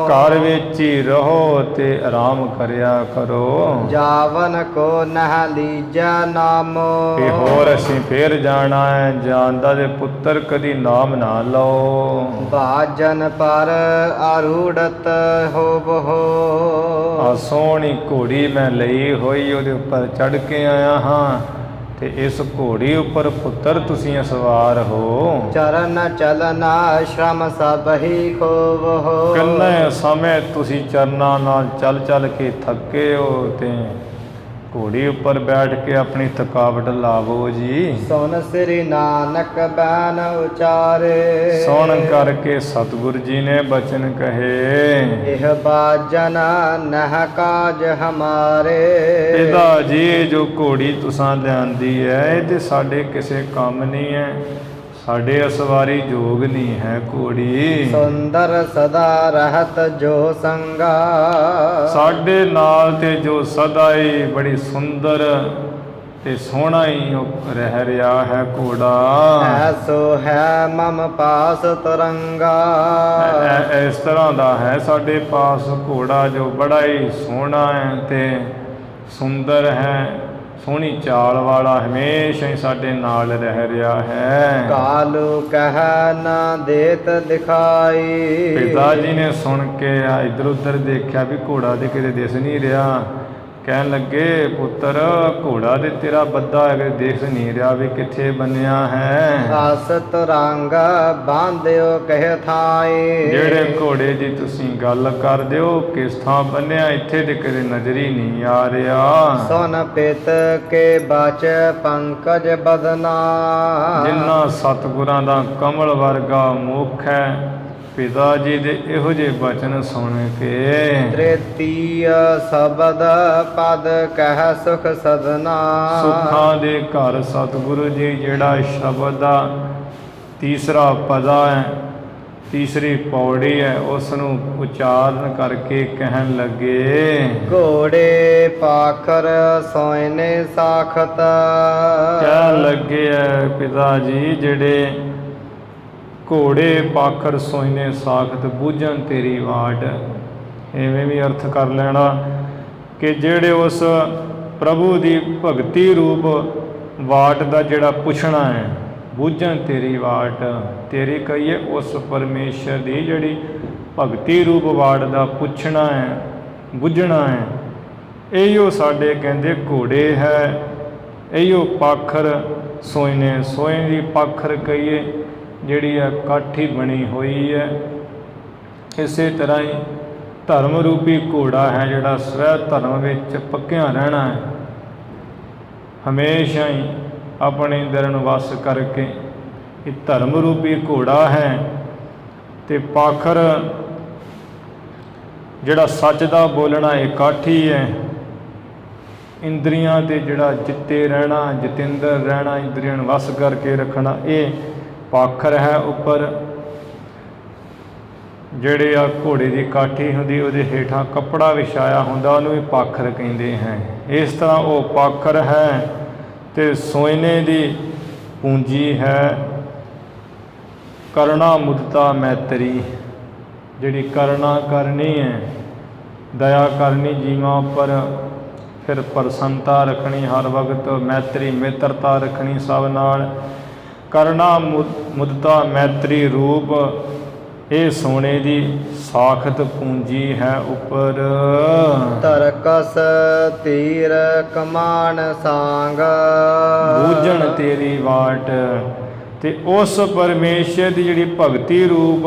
ਘਰ ਵਿੱਚ ਹੀ ਰਹੋ ਤੇ ਆਰਾਮ ਕਰਿਆ ਕਰੋ। ਜਾਵਨ ਕੋ ਨਹ ਲੀਜੈ ਨਾਮੋ। ਤੇ ਹੋਰ ਅਸੀਂ ਫੇਰ ਜਾਣਾ ਹੈ, ਜਾਣਦਾ ਦੇ ਪੁੱਤਰ ਕਦੀ ਨਾਮ ਨਾ ਲਓ। ਬਾਜਨ ਪਰ ਆਰੂੜਤ ਹੋਵੋ। ਆ ਸੋਹਣੀ ਘੋੜੀ ਮੈਂ ਲਈ ਹੋਈ, ਉਹਦੇ ਉੱਪਰ ਚੜ੍ਹ ਕੇ ਆਇਆ ਹਾਂ, ਤੇ ਇਸ ਘੋੜੀ ਉੱਪਰ ਪੁੱਤਰ ਤੁਸੀਂ ਸਵਾਰ ਹੋ। ਚਰਨ ਚਲਨਾ ਸ਼ਰਮ ਸਭ ਹੀ ਖੋਵੋ। ਕਿੰਨੇ ਸਮੇਂ ਤੁਸੀਂ ਚਰਨਾਂ ਨਾਲ ਚੱਲ ਚੱਲ ਕੇ ਥੱਕੇ ਹੋ, ਤੇ ਘੋੜੀ ਉੱਪਰ ਬੈਠ ਕੇ ਆਪਣੀ ਥਕਾਵਟ ਲਾਵੋ ਜੀ। ਸੁਨ ਸ੍ਰੀ ਨਾਨਕ ਬੈਨ ਉਚਾਰੇ। ਸੁਣ ਕਰਕੇ ਸਤਿਗੁਰ ਜੀ ਨੇ ਬਚਨ ਕਹੇ, ਇਹ ਬਾਜਨ ਨਹ ਕਾਜ ਹਮਾਰੇ। ਪਿਤਾ ਜੀ ਜੋ ਘੋੜੀ ਤੁਸਾਂ ਲਿਆਂਦੀ ਹੈ, ਇਹ ਤੇ ਸਾਡੇ ਕਿਸੇ ਕੰਮ ਨਹੀਂ ਹੈ, ਸਾਡੇ ਅਸਵਾਰੀ ਜੋਗ ਨਹੀਂ ਹੈ ਘੋੜੀ। ਸੁੰਦਰ ਸਦਾ ਰਹਤ ਜੋ ਸੰਗਾ। ਸਾਡੇ ਨਾਲ ਤੇ ਜੋ ਸਦਾ ਹੀ ਬੜੀ ਸੁੰਦਰ ਤੇ ਸੋਹਣਾ ਹੀ ਉਹ ਰਹਿ ਰਿਹਾ ਹੈ ਘੋੜਾ। ਐਸੋ ਹੈ ਮਮ ਪਾਸ ਤਰੰਗਾ। ਇਸ ਤਰ੍ਹਾਂ ਦਾ ਹੈ ਸਾਡੇ ਪਾਸ ਘੋੜਾ, ਜੋ ਬੜਾ ਹੀ ਸੋਹਣਾ ਹੈ ਤੇ ਸੁੰਦਰ ਹੈ, ਸੋਹਣੀ ਚਾਲ ਵਾਲਾ, ਹਮੇਸ਼ਾ ਹੀ ਸਾਡੇ ਨਾਲ ਰਹਿ ਰਿਹਾ ਹੈ। ਕਾਲੂ ਕਹਿ ਨਾ ਦੇਤ ਦਿਖਾਈ। ਪਿਤਾ ਜੀ ਨੇ ਸੁਣ ਕੇ ਇੱਧਰ ਉੱਧਰ ਦੇਖਿਆ ਵੀ ਘੋੜਾ ਤੇ ਕਿਤੇ ਦਿਸ ਨਹੀਂ ਰਿਹਾ। ਕਹਿਣ ਲੱਗੇ, ਪੁੱਤਰ ਘੋੜਾ ਤੇ ਤੇਰਾ ਬੱਧਾ ਹੈ, ਦਿਸ ਨਹੀਂ ਰਿਹਾ ਵੀ ਕਿੱਥੇ ਬੰਨਿਆ ਹੈ। ਆਸਤ ਰੰਗ ਬਾਂਧਿਓ ਕਹਿ ਥਾਈ। ਜਿਹੜੇ ਘੋੜੇ ਦੀ ਤੁਸੀਂ ਗੱਲ ਕਰਦੇ ਹੋ, ਕਿਸ ਥਾਂ ਬੰਨਿਆ, ਇੱਥੇ ਤੇ ਕਿਤੇ ਨਜ਼ਰ ਹੀ ਨਹੀਂ ਆ ਰਿਹਾ। ਸੁਨ ਪਿਤ ਕੇ ਬਚ ਪੰਕਜ ਬਦਨਾ। ਜਿਨ੍ਹਾਂ ਸਤਿਗੁਰਾਂ ਦਾ ਕਮਲ ਵਰਗਾ ਮੁਖ ਹੈ, ਪਿਤਾ ਜੀ ਦੇ ਇਹੋ ਜਿਹੇ ਬਚਨ ਸੁਣ ਕੇ ਤ੍ਰਿਤੀਯ ਸ਼ਬਦ ਪਦ ਕਹਿ ਸੁਖ ਸਦਨਾ। ਸੁੱਖਾਂ ਦੇ ਘਰ ਸਤਿਗੁਰੂ ਜੀ ਜਿਹੜਾ ਸ਼ਬਦ ਦਾ ਤੀਸਰਾ ਪਦਾ ਹੈ, ਤੀਸਰੀ ਪੌੜੀ ਹੈ, ਉਸ ਨੂੰ ਉਚਾਰਨ ਕਰਕੇ ਕਹਿਣ ਲੱਗੇ, ਘੋੜੇ ਪਾਖਰ ਸੋਇਨੇ ਸਾਖਤ। ਕਹਿਣ ਲੱਗੇ ਹੈ ਪਿਤਾ ਜੀ, ਜਿਹੜੇ ਘੋੜੇ ਪਾਖਰ ਸੋਇਨੇ ਸਾਖਤ ਬੂਝਣ ਤੇਰੀ ਵਾਟ। ਐਵੇਂ ਵੀ ਅਰਥ ਕਰ ਲੈਣਾ ਕਿ ਜਿਹੜੇ ਉਸ ਪ੍ਰਭੂ ਦੀ ਭਗਤੀ ਰੂਪ ਵਾਟ ਦਾ ਜਿਹੜਾ ਪੁੱਛਣਾ ਹੈ, ਬੂਝਣ ਤੇਰੀ ਵਾਟ, ਤੇਰੀ ਕਹੀਏ ਉਸ ਪਰਮੇਸ਼ਰ ਦੀ ਜਿਹੜੀ ਭਗਤੀ ਰੂਪ ਵਾਟ ਦਾ ਪੁੱਛਣਾ ਹੈ, ਬੁੱਝਣਾ ਹੈ, ਇਹੋ ਸਾਡੇ ਕਹਿੰਦੇ ਘੋੜੇ ਹੈ, ਇਹੋ ਪਾਖਰ ਸੋਇਨੇ। ਸੋਇਨ ਦੀ ਪਾਖਰ ਕਹੀਏ ਜਿਹੜੀ ਹੈ ਕਾਠੀ ਬਣੀ ਹੋਈ ਹੈ। ਇਸੇ ਤਰ੍ਹਾਂ ਹੀ ਧਰਮ ਰੂਪੀ ਘੋੜਾ ਹੈ, ਜਿਹੜਾ ਸਵੈ ਧਰਮ ਵਿੱਚ ਪੱਕਿਆ ਰਹਿਣਾ ਹੈ, ਹਮੇਸ਼ਾ ਹੀ ਆਪਣੇ ਅੰਦਰ ਨੂੰ ਵਸ ਕਰਕੇ। ਇਹ ਧਰਮ ਰੂਪੀ ਘੋੜਾ ਹੈ। ਤੇ ਪਾਖਰ ਜਿਹੜਾ ਸੱਚ ਦਾ ਬੋਲਣਾ, ਇਹ ਕਾਠੀ ਹੈ। ਇੰਦਰੀਆਂ ਤੇ ਜਿਹੜਾ ਜਿੱਤੇ ਰਹਿਣਾ, ਜਤਿੰਦਰ ਰਹਿਣਾ, ਇੰਦਰੀਆਂ ਨੂੰ ਵਸ ਕਰਕੇ ਰੱਖਣਾ, ਇਹ ਪਾਖਰ ਹੈ। ਉੱਪਰ ਜਿਹੜੇ ਆ ਘੋੜੇ ਦੀ ਕਾਠੀ ਹੁੰਦੀ, ਉਹਦੇ ਹੇਠਾਂ ਕੱਪੜਾ ਵਿਛਾਇਆ ਹੁੰਦਾ, ਉਹਨੂੰ ਵੀ ਪਾਖਰ ਕਹਿੰਦੇ ਹੈ। ਇਸ ਤਰ੍ਹਾਂ ਉਹ ਪਾਖਰ ਹੈ। ਤੇ ਸੋਇਨੇ ਦੀ ਪੂੰਜੀ ਹੈ ਕਰੁਣਾ ਮੁਦਤਾ ਮੈਤਰੀ, ਜਿਹੜੀ ਕਰੁਣਾ ਕਰਨੀ ਹੈ, ਦਇਆ ਕਰਨੀ ਜੀਵਾਂ ਉੱਪਰ, ਫਿਰ ਪ੍ਰਸੰਨਤਾ ਰੱਖਣੀ ਹਰ ਵਕਤ, ਮੈਤਰੀ ਮਿੱਤਰਤਾ ਰੱਖਣੀ ਸਭ ਨਾਲ। ਕਰੁਣਾ ਮੁਦਤਾ ਮੈਤਰੀ ਰੂਪ ਇਹ ਸੋਨੇ ਦੀ ਸਾਖਤ ਪੂੰਜੀ ਹੈ ਉੱਪਰ। ਤਰਕਸ ਤੀਰ ਕਮਾਨ ਸਾਂਗ। ਬੂਝਣ ਤੇਰੀ ਵਾਟ। ਤੇ ਉਸ ਪਰਮੇਸ਼ਰ ਦੀ ਜਿਹੜੀ ਭਗਤੀ ਰੂਪ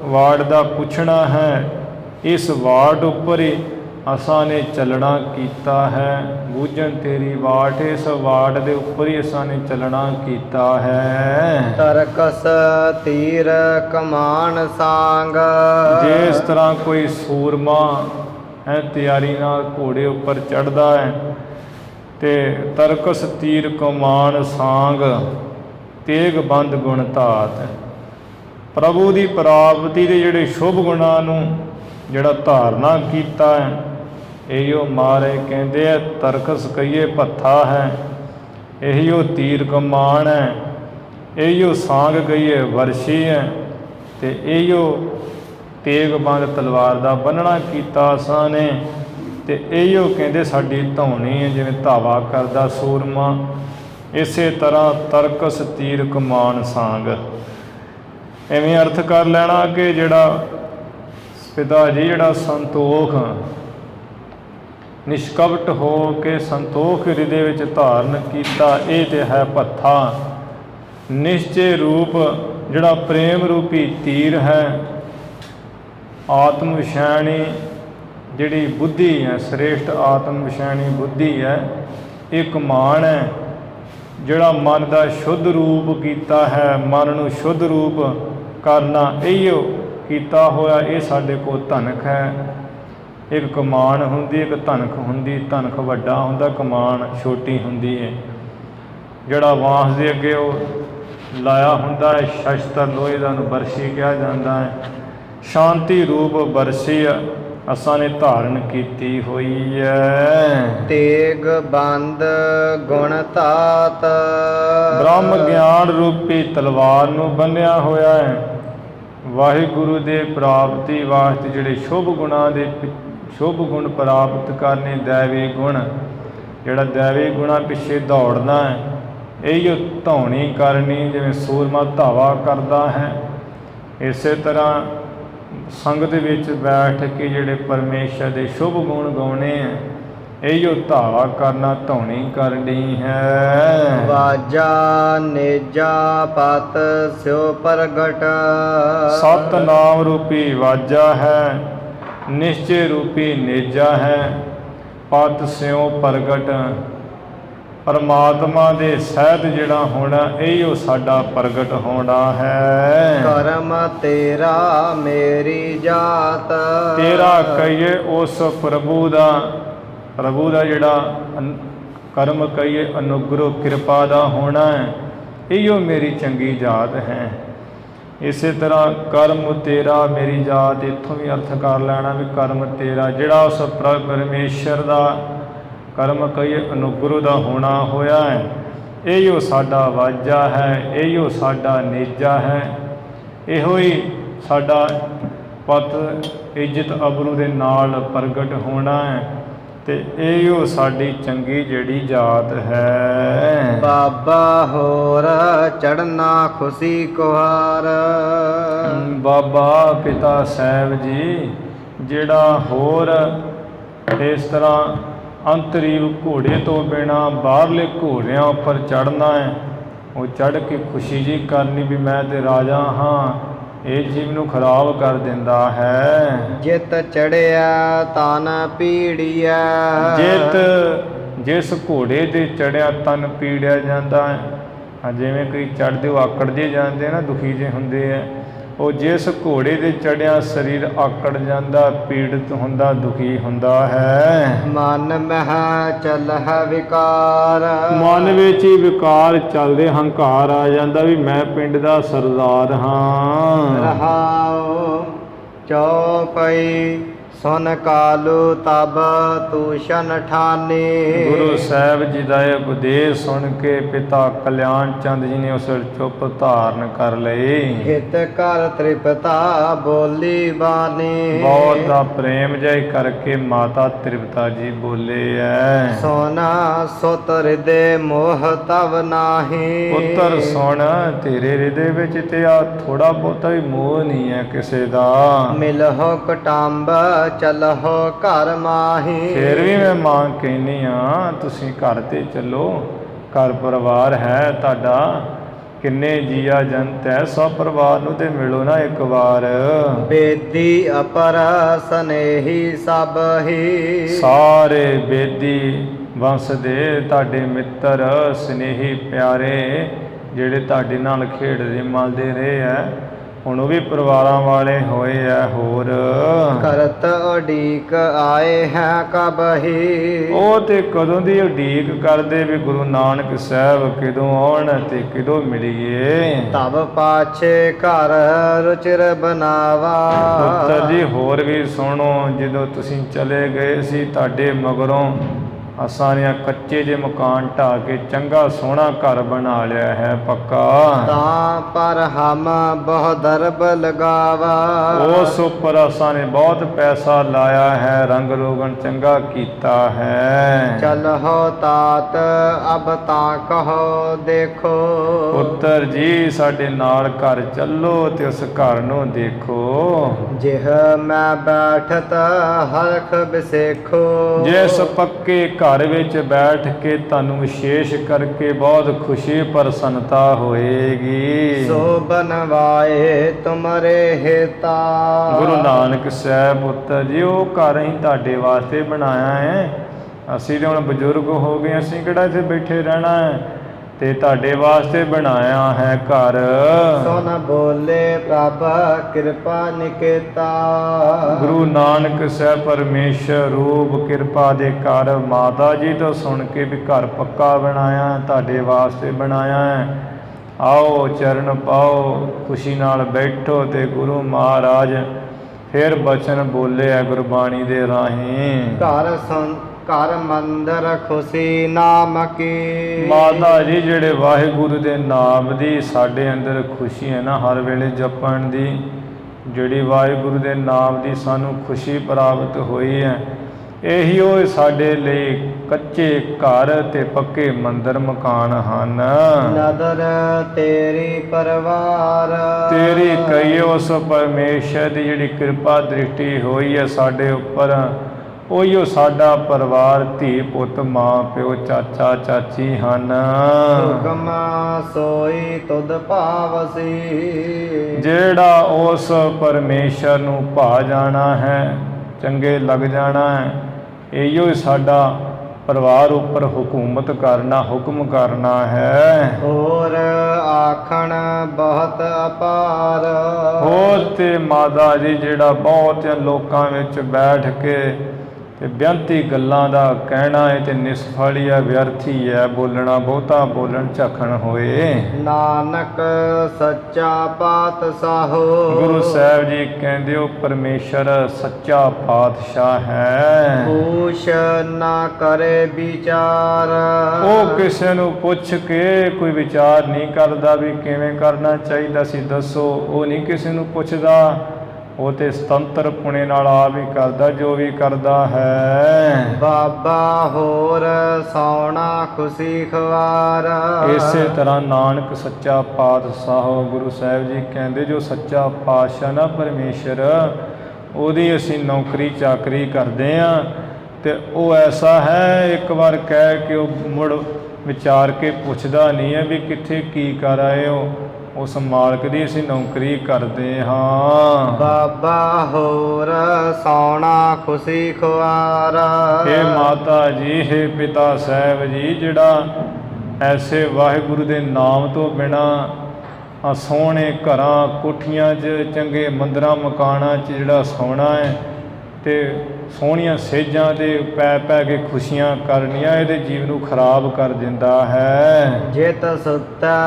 ਵਾਟ ਦਾ ਪੁੱਛਣਾ ਹੈ, ਇਸ ਵਾਟ ਉੱਪਰ ਹੀ ਅਸਾਂ ਨੇ ਚੱਲਣਾ ਕੀਤਾ ਹੈ। ਬੂਝਣ ਤੇਰੀ ਵਾਟ, ਇਸ ਵਾਟ ਦੇ ਉੱਪਰ ਹੀ ਅਸਾਂ ਨੇ ਚੱਲਣਾ ਕੀਤਾ ਹੈ। ਤਰਕਸ ਤੀਰ ਕਮਾਨ ਸਾਂਗ। ਜਿਸ ਤਰ੍ਹਾਂ ਕੋਈ ਸੂਰਮਾ ਹੈ ਤਿਆਰੀ ਨਾਲ ਘੋੜੇ ਉੱਪਰ ਚੜ੍ਹਦਾ ਹੈ, ਤੇ ਤਰਕਸ ਤੀਰ ਕਮਾਨ ਸਾਂਗ, ਤੇਗ ਬੰਦ ਗੁਣ ਧਾਤ। ਪ੍ਰਭੂ ਦੀ ਪ੍ਰਾਪਤੀ ਦੇ ਜਿਹੜੇ ਸ਼ੁਭ ਗੁਣਾਂ ਨੂੰ ਜਿਹੜਾ ਧਾਰਨਾ ਕੀਤਾ ਹੈ, ਇਹੋ ਮਹਾਰਾਜ ਕਹਿੰਦੇ ਆ ਤਰਕਸ ਕਹੀਏ ਭੱਥਾ ਹੈ, ਇਹੋ ਤੀਰ ਕਮਾਨ ਹੈ, ਇਹੋ ਸਾਂਗ ਕਹੀਏ ਵਰਸ਼ੀ ਹੈ, ਤੇ ਇਹੋ ਤੇਗ ਬੰਦ ਤਲਵਾਰ ਦਾ ਬੰਨਣਾ ਕੀਤਾ ਅਸਾਂ ਨੇ। ਤੇ ਇਹੋ ਕਹਿੰਦੇ ਸਾਡੀ ਧੌਣੀ ਹੈ, ਜਿਵੇਂ ਧਾਵਾ ਕਰਦਾ ਸੂਰਮਾ, ਇਸੇ ਤਰ੍ਹਾਂ ਤਰਕਸ ਤੀਰ ਕਮਾਨ ਸਾਂਗ। ਐਵੇਂ ਅਰਥ ਕਰ ਲੈਣਾ ਕਿ ਜਿਹੜਾ ਪਿਤਾ ਜੀ ਜਿਹੜਾ ਸੰਤੋਖ ਨਿਸ਼ਕਪਟ ਹੋ ਕੇ ਸੰਤੋਖ ਹਿਰਦੇ ਵਿੱਚ ਧਾਰਨ ਕੀਤਾ, ਇਹ ਤੇ ਹੈ ਭੱਥਾ। ਨਿਸ਼ਚੇ ਰੂਪ ਜਿਹੜਾ ਪ੍ਰੇਮ ਰੂਪੀ ਤੀਰ ਹੈ, ਆਤਮ ਵਿਸ਼ੈਣੀ ਜਿਹੜੀ ਬੁੱਧੀ ਹੈ, ਸ੍ਰੇਸ਼ਟ ਆਤਮ ਵਿਸ਼ੈਣੀ ਬੁੱਧੀ ਹੈ, ਇਹ ਕਮਾਨ ਹੈ ਜਿਹੜਾ ਮਨ ਦਾ ਸ਼ੁੱਧ ਰੂਪ ਕੀਤਾ ਹੈ, ਮਨ ਨੂੰ ਸ਼ੁੱਧ ਰੂਪ ਕਰਨਾ, ਇਹੀਓ ਕੀਤਾ ਹੋਇਆ ਇਹ ਸਾਡੇ ਕੋਲ ਧਨਕ ਹੈ। ਇੱਕ ਕਮਾਨ ਹੁੰਦੀ, ਇੱਕ ਧਨਕ ਹੁੰਦੀ। ਧਨਕ ਵੱਡਾ ਹੁੰਦਾ, ਕਮਾਨ ਛੋਟੀ ਹੁੰਦੀ ਹੈ। ਜਿਹੜਾ ਬਾਂਸ ਦੇ ਅੱਗੇ ਉਹ ਲਾਇਆ ਹੁੰਦਾ ਹੈ ਸ਼ਸਤਰ ਲੋਹੇ ਦਾ, ਨੂੰ ਬਰਸ਼ੀ ਕਿਹਾ ਜਾਂਦਾ ਹੈ। ਸ਼ਾਂਤੀ ਰੂਪ ਬਰਸ਼ੀ ਅਸਾਂ ਨੇ ਧਾਰਨ ਕੀਤੀ ਹੋਈ ਹੈ। ਤੇਗ ਬੰਦ ਗੁਣ ਤਾਤ ਬ੍ਰਹਮ ਗਿਆਨ ਰੂਪੀ ਤਲਵਾਰ ਨੂੰ ਬੰਨਿਆ ਹੋਇਆ ਹੈ। ਵਾਹਿਗੁਰੂ ਦੇ ਪ੍ਰਾਪਤੀ ਵਾਸਤੇ ਜਿਹੜੇ ਸ਼ੁਭ ਗੁਣਾਂ ਦੇ ਸ਼ੁਭ ਗੁਣ ਪ੍ਰਾਪਤ ਕਰਨੇ, ਦੈਵੀ ਗੁਣ, ਜਿਹੜਾ ਦੈਵੀ ਗੁਣਾਂ ਪਿੱਛੇ ਦੌੜਨਾ ਹੈ, ਇਹੀ ਧੌਣੀ ਕਰਨੀ, ਜਿਵੇਂ ਸੂਰਮਾ ਧਾਵਾ ਕਰਦਾ ਹੈ। ਇਸੇ ਤਰ੍ਹਾਂ ਸੰਗਤ ਵਿੱਚ ਬੈਠ ਕੇ ਜਿਹੜੇ ਪਰਮੇਸ਼ਰ ਦੇ ਸ਼ੁਭ ਗੁਣ ਗਾਉਣੇ ਹੈ, ਇਹੀਓ ਧਾਵਾ ਕਰਨਾ, ਧੌਣੀ ਕਰਨੀ ਹੈ। ਵਾਜਾ ਨੇਜਾ ਪਤ ਸਿਓ ਪ੍ਰਗਟ ਸਤਨਾਮ ਰੂਪੀ ਵਾਜਾ ਹੈ, ਨਿਸ਼ਚੇ ਰੂਪੀ ਨੇਜਾ ਹੈ, ਪਤ ਸਿਓ ਪ੍ਰਗਟ ਪਰਮਾਤਮਾ ਦੇ ਸਹਿਤ ਜਿਹੜਾ ਹੋਣਾ, ਇਹੀਓ ਸਾਡਾ ਪ੍ਰਗਟ ਹੋਣਾ ਹੈ। ਕਰਮ ਤੇਰਾ ਮੇਰੀ ਜਾਤ ਤੇਰਾ ਕਹੀਏ ਉਸ ਪ੍ਰਭੂ ਦਾ ਜਿਹੜਾ ਕਰਮ ਕਹੀਏ ਅਨੁਗ੍ਰਹ ਕਿਰਪਾ ਦਾ ਹੋਣਾ ਹੈ, ਇਹੀਓ ਮੇਰੀ ਚੰਗੀ ਜਾਤ ਹੈ। ਇਸੇ ਤਰ੍ਹਾਂ ਕਰਮ ਤੇਰਾ ਮੇਰੀ ਜਾਤ, ਇੱਥੋਂ ਵੀ ਅਰਥ ਕਰ ਲੈਣਾ ਵੀ ਕਰਮ ਤੇਰਾ, ਜਿਹੜਾ ਉਸ ਪਰਮੇਸ਼ਰ ਦਾ ਕਰਮ ਕਹੀਏ ਅਨੁਗ੍ਰਹ ਦਾ ਹੋਣਾ ਹੋਇਆ ਹੈ, ਇਹੀਓ ਸਾਡਾ ਵਾਜਾ ਹੈ, ਇਹੀਓ ਸਾਡਾ ਨੇਜਾ ਹੈ, ਇਹੋ ਹੀ ਸਾਡਾ ਪਤ ਇੱਜ਼ਤ ਅਬਰੂ ਦੇ ਨਾਲ ਪ੍ਰਗਟ ਹੋਣਾ ਹੈ, ਤੇ ਇਹੀਓ ਸਾਡੀ ਚੰਗੀ ਜਿਹੜੀ ਜਾਤ ਹੈ। ਬਾਬਾ ਹੋਰ ਚੜਨਾ ਖੁਸ਼ੀ ਕੁਹਾਰ ਬਾਬਾ ਪਿਤਾ ਸਾਹਿਬ ਜੀ ਜਿਹੜਾ ਹੋਰ ਇਸ ਤਰ੍ਹਾਂ ਅੰਤਰੀਵ ਘੋੜੇ ਤੋਂ ਬਿਨਾਂ ਬਾਹਰਲੇ ਘੋੜਿਆਂ ਉੱਪਰ ਚੜ੍ਹਨਾ ਹੈ, ਉਹ ਚੜ੍ਹ ਕੇ ਖੁਸ਼ੀ ਜੀ ਕਰਨੀ ਵੀ ਮੈਂ ਤੇ ਰਾਜਾ ਹਾਂ, ਇਹ ਜੀਵ ਨੂੰ ਖਰਾਬ ਕਰ ਦਿੰਦਾ ਹੈ। ਜਿਤ ਚੜਿਆ ਤਨ ਪੀੜਿਆ ਜਿਸ ਘੋੜੇ ਤੇ ਚੜਿਆ ਤਨ ਪੀੜਿਆ ਜਾਂਦਾ ਹੈ। ਜਿਵੇਂ ਕਈ ਚੜ੍ਹਦੇ ਉਹ ਆਕੜਦੇ ਜਾਂਦੇ ਨਾ, ਦੁਖੀ ਜਿਹੇ ਹੁੰਦੇ ਆ, ਉਹ ਜਿਸ ਘੋੜੇ ਤੇ ਚੜਿਆ ਸਰੀਰ ਆਕੜ ਜਾਂਦਾ, ਪੀੜਿਤ ਹੁੰਦਾ, ਦੁਖੀ ਹੁੰਦਾ ਹੈ। ਮਨ ਮਹਿ ਚਲਹ ਵਿਕਾਰ ਮਨ ਵਿੱਚ ਹੀ ਵਿਕਾਰ ਚੱਲਦੇ, ਹੰਕਾਰ ਆ ਜਾਂਦਾ ਵੀ ਮੈਂ ਪਿੰਡ ਦਾ ਸਰਦਾਰ ਹਾਂ। ਰਹਾਉ ਚੌਪਈ ਸੁਨ ਕਾਲੂ ਤਬ ਤੂਸ਼ਨ ਠਾਨੀ ਗੁਰੂ ਸਾਹਿਬ ਜੀ ਦਾ ਇਹ ਉਪਦੇਸ਼ ਸੁਣ ਕੇ ਪਿਤਾ ਕਲਿਆਣ ਚੰਦ ਜੀ ਨੇ ਉਸ ਚੁੱਪ ਧਾਰਨ ਕਰ ਲਈ। ਹਿਤ ਕਰ ਤ੍ਰਿਪਤਾ ਬੋਲੀ ਬਾਣੀ ਬਹੁਤ ਪ੍ਰੇਮ ਜੈ ਕਰਕੇ ਮਾਤਾ ਤ੍ਰਿਪਤਾ ਜੀ ਬੋਲੇ ਐ। ਸੋਨਾ ਸੁਤ ਹਿਰਦੇ ਮੋਹ ਤਵ ਨਾਹੀ ਪੁੱਤਰ ਸੁਣ, ਤੇਰੇ ਹਿਰਦੇ ਵਿੱਚ ਤੇ ਆ ਥੋੜਾ ਬਹੁਤਾ ਵੀ ਮੋਹ ਨਹੀਂ ਹੈ ਕਿਸੇ ਦਾ। ਮਿਲਹੁ ਕਟੰਬ ਚਲਹੁ ਘਰ ਮਾਹੀ ਫਿਰ ਵੀ ਮੈਂ ਮਾਂ ਕਹਿੰਦੀ ਹਾਂ, ਤੁਸੀਂ ਘਰ ਤੇ ਚੱਲੋ, ਘਰ ਪਰਿਵਾਰ ਹੈ ਤੁਹਾਡਾ, ਕਿੰਨੇ ਜੀਆ ਜੰਤ ਹੈ, ਸਭ ਪਰਿਵਾਰ ਨੂੰ ਤੇ ਮਿਲੋ ਨਾ ਇੱਕ ਵਾਰ। ਬੇਦੀ ਅਪਰ ਸਨੇਹੀ ਸਭ ਹੀ ਸਾਰੇ ਬੇਦੀ ਵੰਸ਼ ਦੇ ਤੁਹਾਡੇ ਮਿੱਤਰ ਸਨੇਹੀ ਪਿਆਰੇ ਜਿਹੜੇ ਤੁਹਾਡੇ ਨਾਲ ਖੇਡਦੇ ਮਲਦੇ ਰਹੇ ਹੈ, ਹੁਣ ਉਹ ਵੀ ਪਰਿਵਾਰਾਂ ਵਾਲੇ ਹੋਏ ਆ। ਹੋਰ ਕਰਤ ਉਡੀਕ ਆਏ ਹੈ ਕਬਹੀ ਉਹ ਤੇ ਕਦੋਂ ਦੀ ਉਡੀਕ ਕਰਦੇ ਵੀ ਗੁਰੂ ਨਾਨਕ ਸਾਹਿਬ ਕਦੋਂ ਆਉਣ ਤੇ ਕਦੋਂ ਮਿਲੀਏ। ਤਬ ਪਾਛੇ ਘਰ ਰੁਚਿਰ ਬਨਾਵਾ ਪੁੱਤਰ ਜੀ ਹੋਰ ਵੀ ਸੁਣੋ, ਜਦੋਂ ਤੁਸੀਂ ਚਲੇ ਗਏ ਸੀ ਤੁਹਾਡੇ ਮਗਰੋਂ ਅਸਾਂ ਨੇ ਕੱਚੇ ਜਿਹੇ ਮਕਾਨ ਢਾਹ ਕੇ ਚੰਗਾ ਸੋਹਣਾ ਘਰ ਬਣਾ ਲਿਆ ਹੈ ਪੱਕਾ। ਤਾਂ ਪਰ ਹਮ ਬਹੁ ਦਰਬ ਲਗਾਵਾ। ਉਸ ਉੱਪਰ ਅਸਾਂ ਨੇ ਬਹੁਤ ਪੈਸਾ ਲਾਇਆ ਹੈ, ਰੰਗ ਰੋਗਨ ਚੰਗਾ ਕੀਤਾ ਹੈ। ਚਲਹੁ ਤਾਤ ਅਬ ਤਾਂ ਕਹੋ ਦੇਖੋ। ਪੁੱਤਰ ਜੀ ਸਾਡੇ ਨਾਲ ਘਰ ਚੱਲੋ ਤੇ ਉਸ ਘਰ ਨੂੰ ਦੇਖੋ। ਜਿਹ ਮੈਂ ਬੈਠਤ ਹਰਖ ਬਿਸੇਖੋ। ਜਿਸ ਪੱਕੇ ਘਰ ਵਿੱਚ ਬੈਠ ਕੇ ਤੁਹਾਨੂੰ ਵਿਸ਼ੇਸ਼ ਕਰਕੇ ਬਹੁਤ ਖੁਸ਼ੀ ਪ੍ਰਸੰਨਤਾ ਹੋਏਗੀ। ਸੋ ਬਨਵਾਏ ਤੁਮਰੇ ਹੇਤਾ। ਗੁਰੂ ਨਾਨਕ ਸਾਹਿਬ ਪੁੱਤਰ ਜੀ ਉਹ ਘਰ ਅਸੀਂ ਤੁਹਾਡੇ ਵਾਸਤੇ ਬਣਾਇਆ ਹੈ। ਅਸੀਂ ਤਾਂ ਹੁਣ ਬਜ਼ੁਰਗ ਹੋ ਗਏ, ਅਸੀਂ ਕਿਹੜਾ ਇੱਥੇ ਬੈਠੇ ਰਹਿਣਾ ਹੈ, ਤੇ ਤੁਹਾਡੇ ਵਾਸਤੇ ਬਣਾਇਆ ਹੈ ਘਰ। ਸੋ ਨ ਬੋਲੇ ਪ੍ਰਭ ਕਿਰਪਾ ਨਿਕੇਤਾ। ਗੁਰੂ ਨਾਨਕ ਸਾਹਿਬ ਪਰਮੇਸ਼ਰ ਰੂਪ ਕਿਰਪਾ ਦੇ ਘਰ ਮਾਤਾ ਜੀ ਤੋਂ ਸੁਣ ਕੇ ਵੀ ਘਰ ਪੱਕਾ ਬਣਾਇਆ, ਤੁਹਾਡੇ ਵਾਸਤੇ ਬਣਾਇਆ ਹੈ। ਆਓ ਚਰਨ ਪਾਓ, ਖੁਸ਼ੀ ਨਾਲ ਬੈਠੋ। ਤੇ ਗੁਰੂ ਮਹਾਰਾਜ ਫਿਰ ਬਚਨ ਬੋਲੇ ਹੈ ਗੁਰਬਾਣੀ ਦੇ ਰਾਹੀਂ। ਘਰ ਮੰਦਰ ਖੁਸ਼ੀ ਨਾਮ ਕੀ। ਮਾਤਾ ਜੀ ਜਿਹੜੇ ਵਾਹਿਗੁਰੂ ਦੇ ਨਾਮ ਦੀ ਸਾਡੇ ਅੰਦਰ ਖੁਸ਼ੀ ਹੈ ਨਾ ਹਰ ਵੇਲੇ ਜਪਣ ਦੀ, ਜਿਹੜੀ ਵਾਹਿਗੁਰੂ ਦੇ ਨਾਮ ਦੀ ਸਾਨੂੰ ਖੁਸ਼ੀ ਪ੍ਰਾਪਤ ਹੋਈ ਹੈ, ਇਹੀ ਉਹ ਸਾਡੇ ਲਈ ਕੱਚੇ ਘਰ ਤੇ ਪੱਕੇ ਮੰਦਰ ਮਕਾਨ ਹਨ। ਨਦਰ ਤੇਰੀ ਪਰਵਾਰ। ਤੇਰੀ ਕਈ ਉਸ ਪਰਮੇਸ਼ਰ ਦੀ ਜਿਹੜੀ ਕਿਰਪਾ ਦ੍ਰਿਸ਼ਟੀ ਹੋਈ ਹੈ ਸਾਡੇ ਉੱਪਰ, ਉਹੀਓ ਸਾਡਾ ਪਰਿਵਾਰ, ਧੀ ਪੁੱਤ ਮਾਂ ਪਿਓ ਚਾਚਾ ਚਾਚੀ ਹਨ। ਹੁਕਮ ਸੋਈ ਤੁਧ ਭਾਵਸੀ। ਜਿਹੜਾ ਉਸ ਪਰਮੇਸ਼ਰ ਨੂੰ ਭਾ ਜਾਣਾ ਹੈ, ਚੰਗੇ ਲੱਗ ਜਾਣਾ ਹੈ, ਇਹੀਓ ਸਾਡਾ ਪਰਿਵਾਰ ਉੱਪਰ ਹੁਕੂਮਤ ਕਰਨਾ, ਹੁਕਮ ਕਰਨਾ ਹੈ। ਹੋਰ ਆਖਣ ਬਹੁਤ ਅਪਾਰ। ਹੋਰ ਤੇ ਮਾਤਾ ਜੀ ਜਿਹੜਾ ਬਹੁਤ ਲੋਕਾਂ ਵਿੱਚ ਬੈਠ ਕੇ ਤੇ ਬੇਅੰਤੀ ਗੱਲਾਂ ਦਾ ਕਹਿਣਾ ਹੈ ਤੇ ਨਿਸਫਲ ਹੀ ਹੈ, ਵਿਅਰਥ ਹੀ ਹੈ ਬੋਲਣਾ, ਬਹੁਤਾ ਬੋਲਣ ਝਖਣ ਹੋਏ। ਨਾਨਕ ਸੱਚਾ ਪਾਤਸ਼ਾਹੋ। ਗੁਰੂ ਸਾਹਿਬ ਜੀ ਕਹਿੰਦੇ ਉਹ ਪਰਮੇਸ਼ਰ ਸੱਚਾ ਪਾਤਸ਼ਾਹ ਹੈ। ਪੂਛ ਨਾ ਕਰੇ ਵਿਚਾਰ। ਉਹ ਕਿਸੇ ਨੂੰ ਪੁੱਛ ਕੇ ਕੋਈ ਵਿਚਾਰ ਨਹੀਂ ਕਰਦਾ ਵੀ ਕਿਵੇਂ ਕਰਨਾ ਚਾਹੀਦਾ ਸੀ ਦੱਸੋ, ਉਹ ਨਹੀਂ ਕਿਸੇ ਨੂੰ ਪੁੱਛਦਾ। ਉਹ ਤੇ ਸੁਤੰਤਰ ਪੁਣੇ ਨਾਲ ਆਪ ਹੀ ਕਰਦਾ ਜੋ ਵੀ ਕਰਦਾ ਹੈ। ਬਾਬਾ ਹੋਰ ਸੌਣਾ ਖੁਸ਼ੀ ਖਵਾਰ। ਇਸੇ ਤਰ੍ਹਾਂ ਨਾਨਕ ਸੱਚਾ ਪਾਤਸ਼ਾਹ ਗੁਰੂ ਸਾਹਿਬ ਜੀ ਕਹਿੰਦੇ ਜੋ ਸੱਚਾ ਪਾਤਸ਼ਾਹ ਨਾ ਪਰਮੇਸ਼ਰ, ਉਹਦੀ ਅਸੀਂ ਨੌਕਰੀ ਚਾਕਰੀ ਕਰਦੇ ਹਾਂ, ਤੇ ਉਹ ਐਸਾ ਹੈ ਇੱਕ ਵਾਰ ਕਹਿ ਕੇ ਉਹ ਮੁੜ ਵਿਚਾਰ ਕੇ ਪੁੱਛਦਾ ਨਹੀਂ ਹੈ ਵੀ ਕਿੱਥੇ ਕੀ ਕਰ ਆਏ ਹੋ। ਉਸ ਮਾਲਕ ਦੀ ਅਸੀਂ ਨੌਕਰੀ ਕਰਦੇ ਹਾਂ। ਬਾਬਾ ਹੋਰ ਸੌਣਾ ਖੁਸ਼ੀ ਖਵਾਰ। ਹੇ ਮਾਤਾ ਜੀ, ਹੇ ਪਿਤਾ ਸਾਹਿਬ ਜੀ, ਜਿਹੜਾ ਐਸੇ ਵਾਹਿਗੁਰੂ ਦੇ ਨਾਮ ਤੋਂ ਬਿਨਾਂ ਸੋਹਣੇ ਘਰਾਂ ਕੋਠੀਆਂ 'ਚ ਚੰਗੇ ਮੰਦਰਾਂ ਮਕਾਨਾਂ 'ਚ ਜਿਹੜਾ ਸੌਣਾ ਹੈ ਤੇ ਸੋਹਣੀਆਂ ਸੇਜਾਂ ਦੇ ਪੈ ਪੈ ਕੇ ਖੁਸ਼ੀਆਂ ਕਰਨੀਆਂ, ਇਹਦੇ ਜੀਵਨ ਨੂੰ ਖਰਾਬ ਕਰ ਦਿੰਦਾ ਹੈ। ਜਿਤ ਸੁੱਤਾ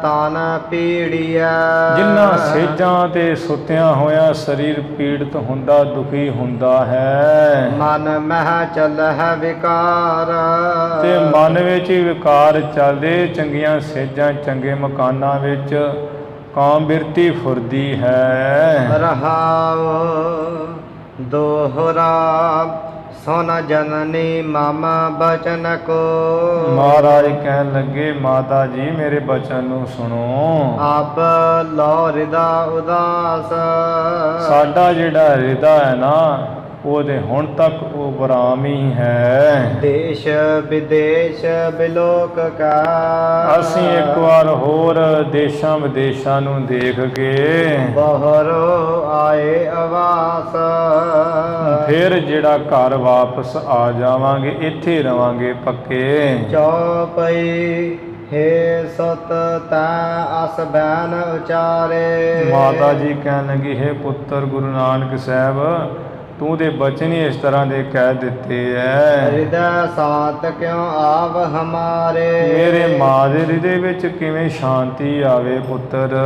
ਤਨ ਪੀੜੀਆ। ਜਿਨ੍ਹਾਂ ਸੇਜਾਂ ਤੇ ਸੁੱਤਿਆਂ ਹੋਇਆ ਸਰੀਰ ਪੀੜਤ ਹੁੰਦਾ, ਦੁਖੀ ਹੁੰਦਾ ਹੈ। ਮਨ ਮਹਿ ਚੱਲਹਿ ਵਿਕਾਰ। ਤੇ ਮਨ ਵਿੱਚ ਹੀ ਵਿਕਾਰ ਚੱਲਦੇ, ਚੰਗੀਆਂ ਸੇਜਾਂ ਚੰਗੇ ਮਕਾਨਾਂ ਵਿੱਚ ਕਾਮ ਬਿਰਤੀ ਫੁਰਦੀ ਹੈ। ਰਹਾਉ ਦੋਹਰਾ ਸੁਨ ਜਨਨੀ ਮਮ ਬਚਨ ਕੋ। ਮਹਾਰਾਜ ਕਹਿਣ ਲੱਗੇ ਮਾਤਾ ਜੀ ਮੇਰੇ ਬਚਨ ਨੂੰ ਸੁਣੋ। ਆਪ ਲੋ ਹਿਰਦਾ ਉਦਾਸ। ਸਾਡਾ ਜਿਹੜਾ ਹਿਰਦਾ ਹੈ ਨਾ ਉਹਦੇ ਹੁਣ ਤੱਕ ਉਹ ਬਰਾਮ ਹੀ ਹੈ। ਦੇਸ਼ ਵਿਦੇਸ਼ ਬਿਲੋਕ ਕਾ। ਅਸੀਂ ਇੱਕ ਵਾਰ ਹੋਰ ਦੇਸ਼ਾਂ ਵਿਦੇਸ਼ਾਂ ਨੂੰ ਦੇਖ ਕੇ ਬਹਰੋ ਆਏ ਆਵਾਸ। ਫਿਰ ਜਿਹੜਾ ਘਰ ਵਾਪਸ ਆ ਜਾਵਾਂਗੇ, ਇੱਥੇ ਰਵਾਂਗੇ ਪੱਕੇ। ਚੌਪਈ ਹੇ ਸਤ ਤੈ ਅਸ ਬੈਨ ਉਚਾਰੇ। ਮਾਤਾ ਜੀ ਕਹਿਣ ਲੱਗੀ ਹੈ ਪੁੱਤਰ ਗੁਰੂ ਨਾਨਕ ਸਾਹਿਬ ਤੂੰ ਦੇ ਬਚਨ ਹੀ ਇਸ ਤਰ੍ਹਾਂ ਦੇ ਕਹਿ ਦਿੱਤੇ ਐ। ਹਿਰਦੈ ਸਾਤ ਕਿਉ ਆਵ ਹਮਾਰੇ। ਮੇਰੇ ਮਾਂ ਦੇ ਹਿਰਦੇ ਵਿੱਚ ਕਿਵੇਂ ਸ਼ਾਂਤੀ ਆਵੇ ਪੁੱਤਰ।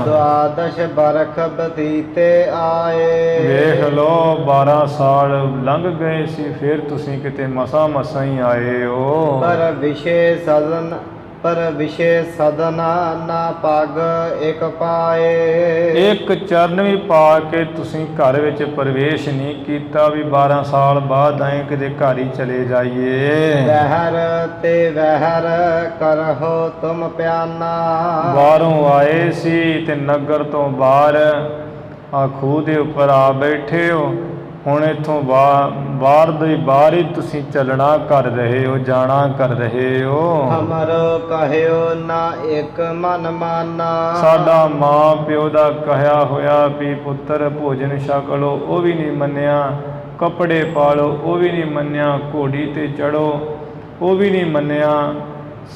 ਦੁਆਦਸ਼ ਬਰਖ ਬਤੀਤੇ ਆਏ। ਵੇਖ ਲੋ 12 ਸਾਲ ਲੰਘ ਗਏ ਸੀ, ਫਿਰ ਤੁਸੀਂ ਕਿਤੇ ਮਸਾਂ ਹੀ ਆਏ ਹੋ। ਪਰ ਵਿਸ਼ੇ ਸਦਨ ਨਾ ਪਗ ਇਕ ਪਾਏ। ਇੱਕ ਚਰਨ ਵੀ ਪਾ ਕੇ ਤੁਸੀਂ ਘਰ ਵਿੱਚ ਪ੍ਰਵੇਸ਼ ਨਹੀਂ ਕੀਤਾ ਵੀ 12 ਸਾਲ ਬਾਅਦ ਆਏ ਕਿਤੇ ਘਰ ਹੀ ਚਲੇ ਜਾਈਏ। ਵਹਿਰ ਤੇ ਵਹਿਰ ਕਰਹੁ ਤੁਮ ਪਿਆਨਾ। ਬਾਹਰੋਂ ਆਏ ਸੀ ਤੇ ਨਗਰ ਤੋਂ ਬਾਹਰ ਆ ਖੂਹ ਦੇ ਉੱਪਰ ਆ ਬੈਠੇ ਹੋ। ਹੁਣ ਇੱਥੋਂ ਬਾਹਰ ਹੀ ਤੁਸੀਂ ਚੱਲਣਾ ਕਰ ਰਹੇ ਹੋ, ਜਾਣਾ ਕਰ ਰਹੇ ਹੋ। ਹਮਰੋ ਕਹਿਓ ਨਾ ਇੱਕ ਮਨ ਮਾਨਾ। ਸਾਡਾ ਮਾਂ ਪਿਓ ਦਾ ਕਹਿਆ ਹੋਇਆ ਵੀ ਪੁੱਤਰ ਭੋਜਨ ਛਕ ਲਓ, ਉਹ ਵੀ ਨਹੀਂ ਮੰਨਿਆ। ਕੱਪੜੇ ਪਾ ਲਓ, ਉਹ ਵੀ ਨਹੀਂ ਮੰਨਿਆ। ਘੋੜੀ ਤੇ ਚੜੋ, ਉਹ ਵੀ ਨਹੀਂ ਮੰਨਿਆ।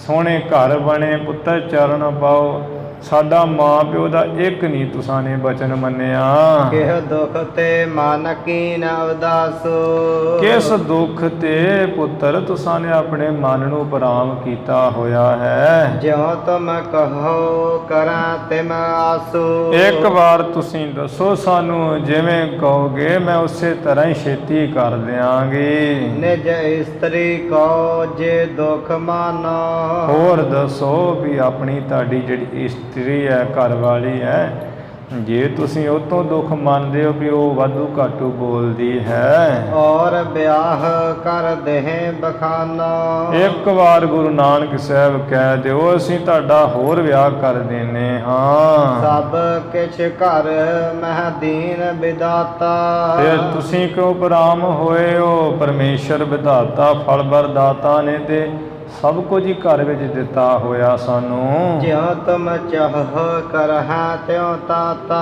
ਸੋਹਣੇ ਘਰ ਬਣੇ, ਪੁੱਤਰ ਚਰਨ ਪਾਓ। ਸਾਡਾ ਮਾਂ ਪਿਓ ਦਾ ਇੱਕ ਨਹੀਂ ਤੁਸਾਂ ਨੇ ਬਚਨ ਮੰਨਿਆ। ਕਿਹ ਦੁਖ ਤੇ ਮਨ ਕੀਨ ਉਦਾਸੋ। ਕਿਸ ਦੁੱਖ ਤੇ ਪੁੱਤਰ ਤੁਸਾਂ ਨੇ ਆਪਣੇ ਮਨ ਨੂੰ ਉਪਰਾਮ ਕੀਤਾ ਹੋਇਆ ਹੈ। ਜਿਉ ਤੁਮ ਕਹੋ ਕਰਾਂ ਤਿਮ ਆਸੂ। ਇੱਕ ਵਾਰ ਤੁਸੀਂ ਦੱਸੋ ਸਾਨੂੰ, ਜਿਵੇਂ ਕਹੋਗੇ ਮੈਂ ਉਸੇ ਤਰ੍ਹਾਂ ਹੀ ਛੇਤੀ ਕਰ ਦਿਆਂਗੀ। ਨਿਜ ਇਸਤਰੀ ਕੋ ਜੇ ਦੁਖ ਮਾਨੋ। ਹੋਰ ਦੱਸੋ ਵੀ ਆਪਣੀ ਤੁਹਾਡੀ ਜਿਹੜੀ ਇਸਤਰੀ ਹੈ, ਘਰ ਵਾਲੀ ਹੈ, ਜੇ ਤੁਸੀਂ ਉਹ ਤੋਂ ਦੁੱਖ ਮੰਨਦੇ ਹੋ ਵੀ ਉਹ ਵਾਧੂ ਘਾਟੂ ਬੋਲਦੀ ਹੈ। ਔਰ ਵਿਆਹ ਕਰ ਦੇਹ ਬਖਾਨਾ। ਇੱਕ ਵਾਰ ਗੁਰੂ ਨਾਨਕ ਸਾਹਿਬ ਕਹਿ ਦਿਓ ਅਸੀਂ ਤੁਹਾਡਾ ਹੋਰ ਵਿਆਹ ਕਰ ਦਿੰਨੇ ਹਾਂ। ਸਭ ਕਿਛ ਘਰ ਮਹਿ ਦੀਨ ਵਿਦਾਤਾ। ਫਿਰ ਤੁਸੀਂ ਕਿਉਂ ਉਪਰਾਮ ਹੋਏ ਹੋ? ਪਰਮੇਸ਼ਰ ਵਿਧਾਤਾ ਫਲ ਵਰਦਾਤਾ ਨੇ ਤੇ ਸਭ ਕੁਝ ਹੀ ਘਰ ਵਿੱਚ ਦਿੱਤਾ ਹੋਇਆ ਸਾਨੂੰ। ਜਿਉ ਤੁਮ ਚਾਹੋ ਕਰਹਾਂ ਤਿਉ ਤਾਤਾ।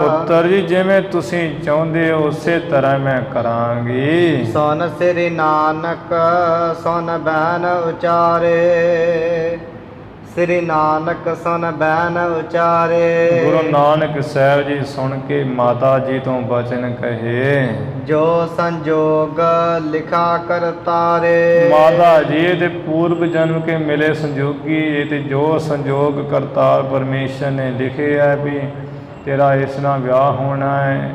ਪੁੱਤਰ ਜੀ ਜਿਵੇਂ ਤੁਸੀਂ ਚਾਹੁੰਦੇ ਹੋ ਉਸੇ ਤਰ੍ਹਾਂ ਮੈਂ ਕਰਾਂਗੀ। ਸੁਨ ਸ੍ਰੀ ਨਾਨਕ ਸੁਨ ਬੈਨ ਉਚਾਰੇ। ਸ੍ਰੀ ਨਾਨਕ ਸੁਨ ਬੈਨ ਉਚਾਰੇ। ਗੁਰੂ ਨਾਨਕ ਸਾਹਿਬ ਜੀ ਸੁਣ ਕੇ ਮਾਤਾ ਜੀ ਤੋਂ ਬਚਨ ਕਹੇ। ਜੋ ਸੰਜੋਗ ਲਿਖਾ ਕਰਤਾਰੇ। ਮਾਤਾ ਜੀ ਇਹਦੇ ਪੂਰਬ ਜਨਮ ਕੇ ਮਿਲੇ ਸੰਜੋਗੀ, ਇਹ ਤੇ ਜੋ ਸੰਜੋਗ ਕਰਤਾਰ ਪਰਮੇਸ਼ਰ ਨੇ ਲਿਖੇ ਹੈ ਵੀ ਤੇਰਾ ਇਸ ਨਾਲ ਵਿਆਹ ਹੋਣਾ ਹੈ,